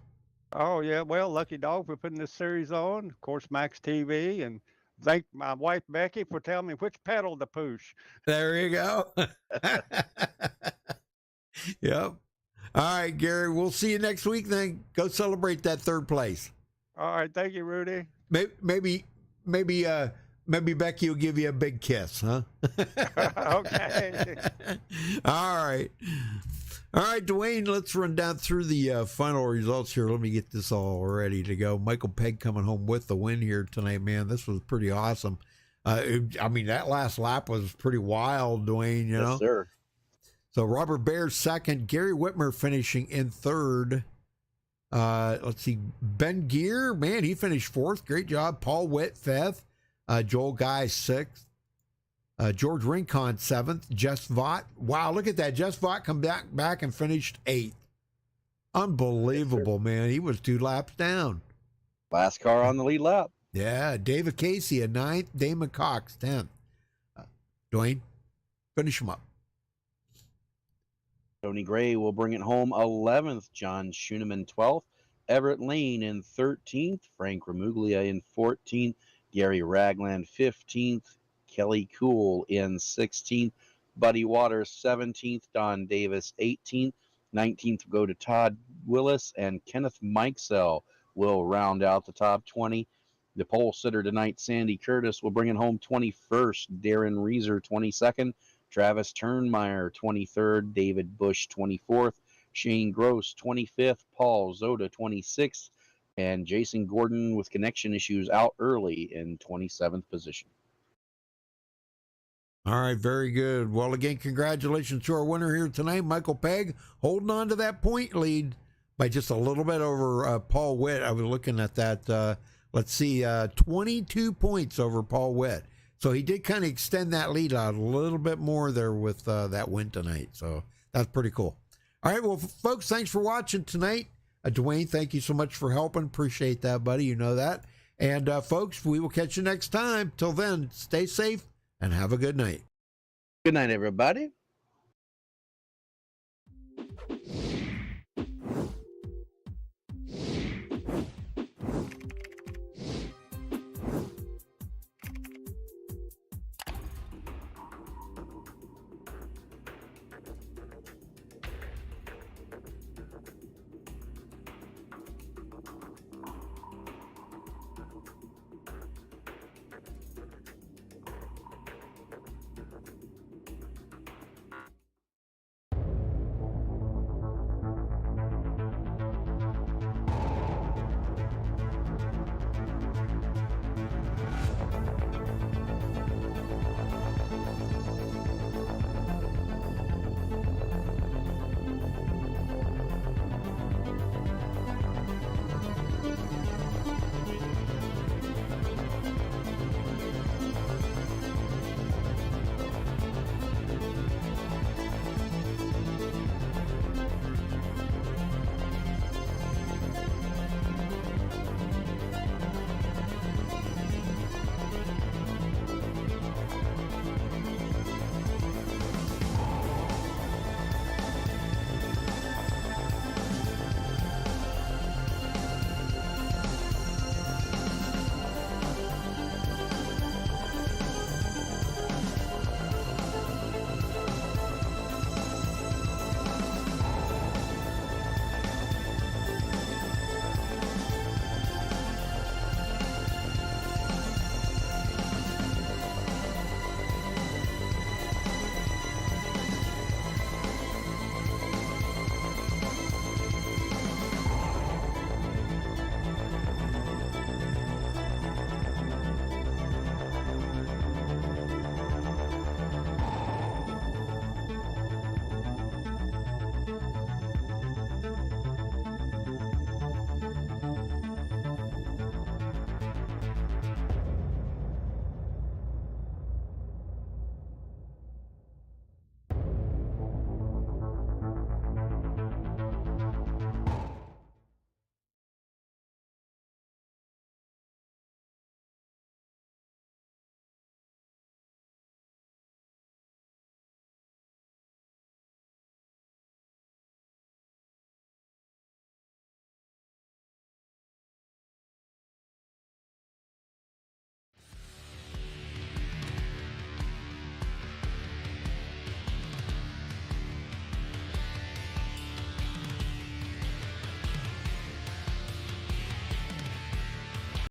Oh, yeah. Well, Lucky Dog for putting this series on. Of course, MaxsTV. And thank my wife, Becky, for telling me which pedal to push. There you go. Yep. All right, Gary. We'll see you next week then. Go celebrate that third place. All right. Thank you, Rudy. Maybe Becky will give you a big kiss, huh? Okay. All right. All right, Dwayne, let's run down through the final results here. Let me get this all ready to go. Michael Pegg coming home with the win here tonight, man. This was pretty awesome. That last lap was pretty wild, Dwayne, you know? Yes, sir. So Robert Baer second, Gary Whitmer finishing in third. Let's see, Ben Gear, man, he finished fourth. Great job. Paul Witt fifth. Joel Guy sixth. George Rincon seventh. Jess Vaught. Wow, look at that. Jess Vaught come back and finished eighth. Unbelievable, man. He was 2 laps down. Last car on the lead lap. Yeah, David Casey at 9th. Damon Cox 10th. Dwayne, finish him up. Tony Gray will bring it home 11th. John Schooneman 12th. Everett Lane in 13th. Frank Remuglia in 14th. Gary Ragland 15th. Kelly Cool in 16th. Buddy Waters 17th. Don Davis 18th. 19th will go to Todd Willis, and Kenneth Mikesell will round out the top 20. The pole sitter tonight, Sandy Curtis, will bring it home 21st. Darren Reeser 22nd. Travis Turnmeyer, 23rd. David Bush, 24th. Shane Gross, 25th. Paul Zoda, 26th. And Jason Gordon, with connection issues, out early in 27th position. All right, very good. Well, again, congratulations to our winner here tonight, Michael Pegg, holding on to that point lead by just a little bit over Paul Witt. I was looking at that. Let's see, 22 points over Paul Witt. So he did kind of extend that lead out a little bit more there with that win tonight. So that's pretty cool. All right, well, folks, thanks for watching tonight. Dwayne, thank you so much for helping. Appreciate that, buddy. You know that. And, folks, we will catch you next time. Till then, stay safe and have a good night. Good night, everybody.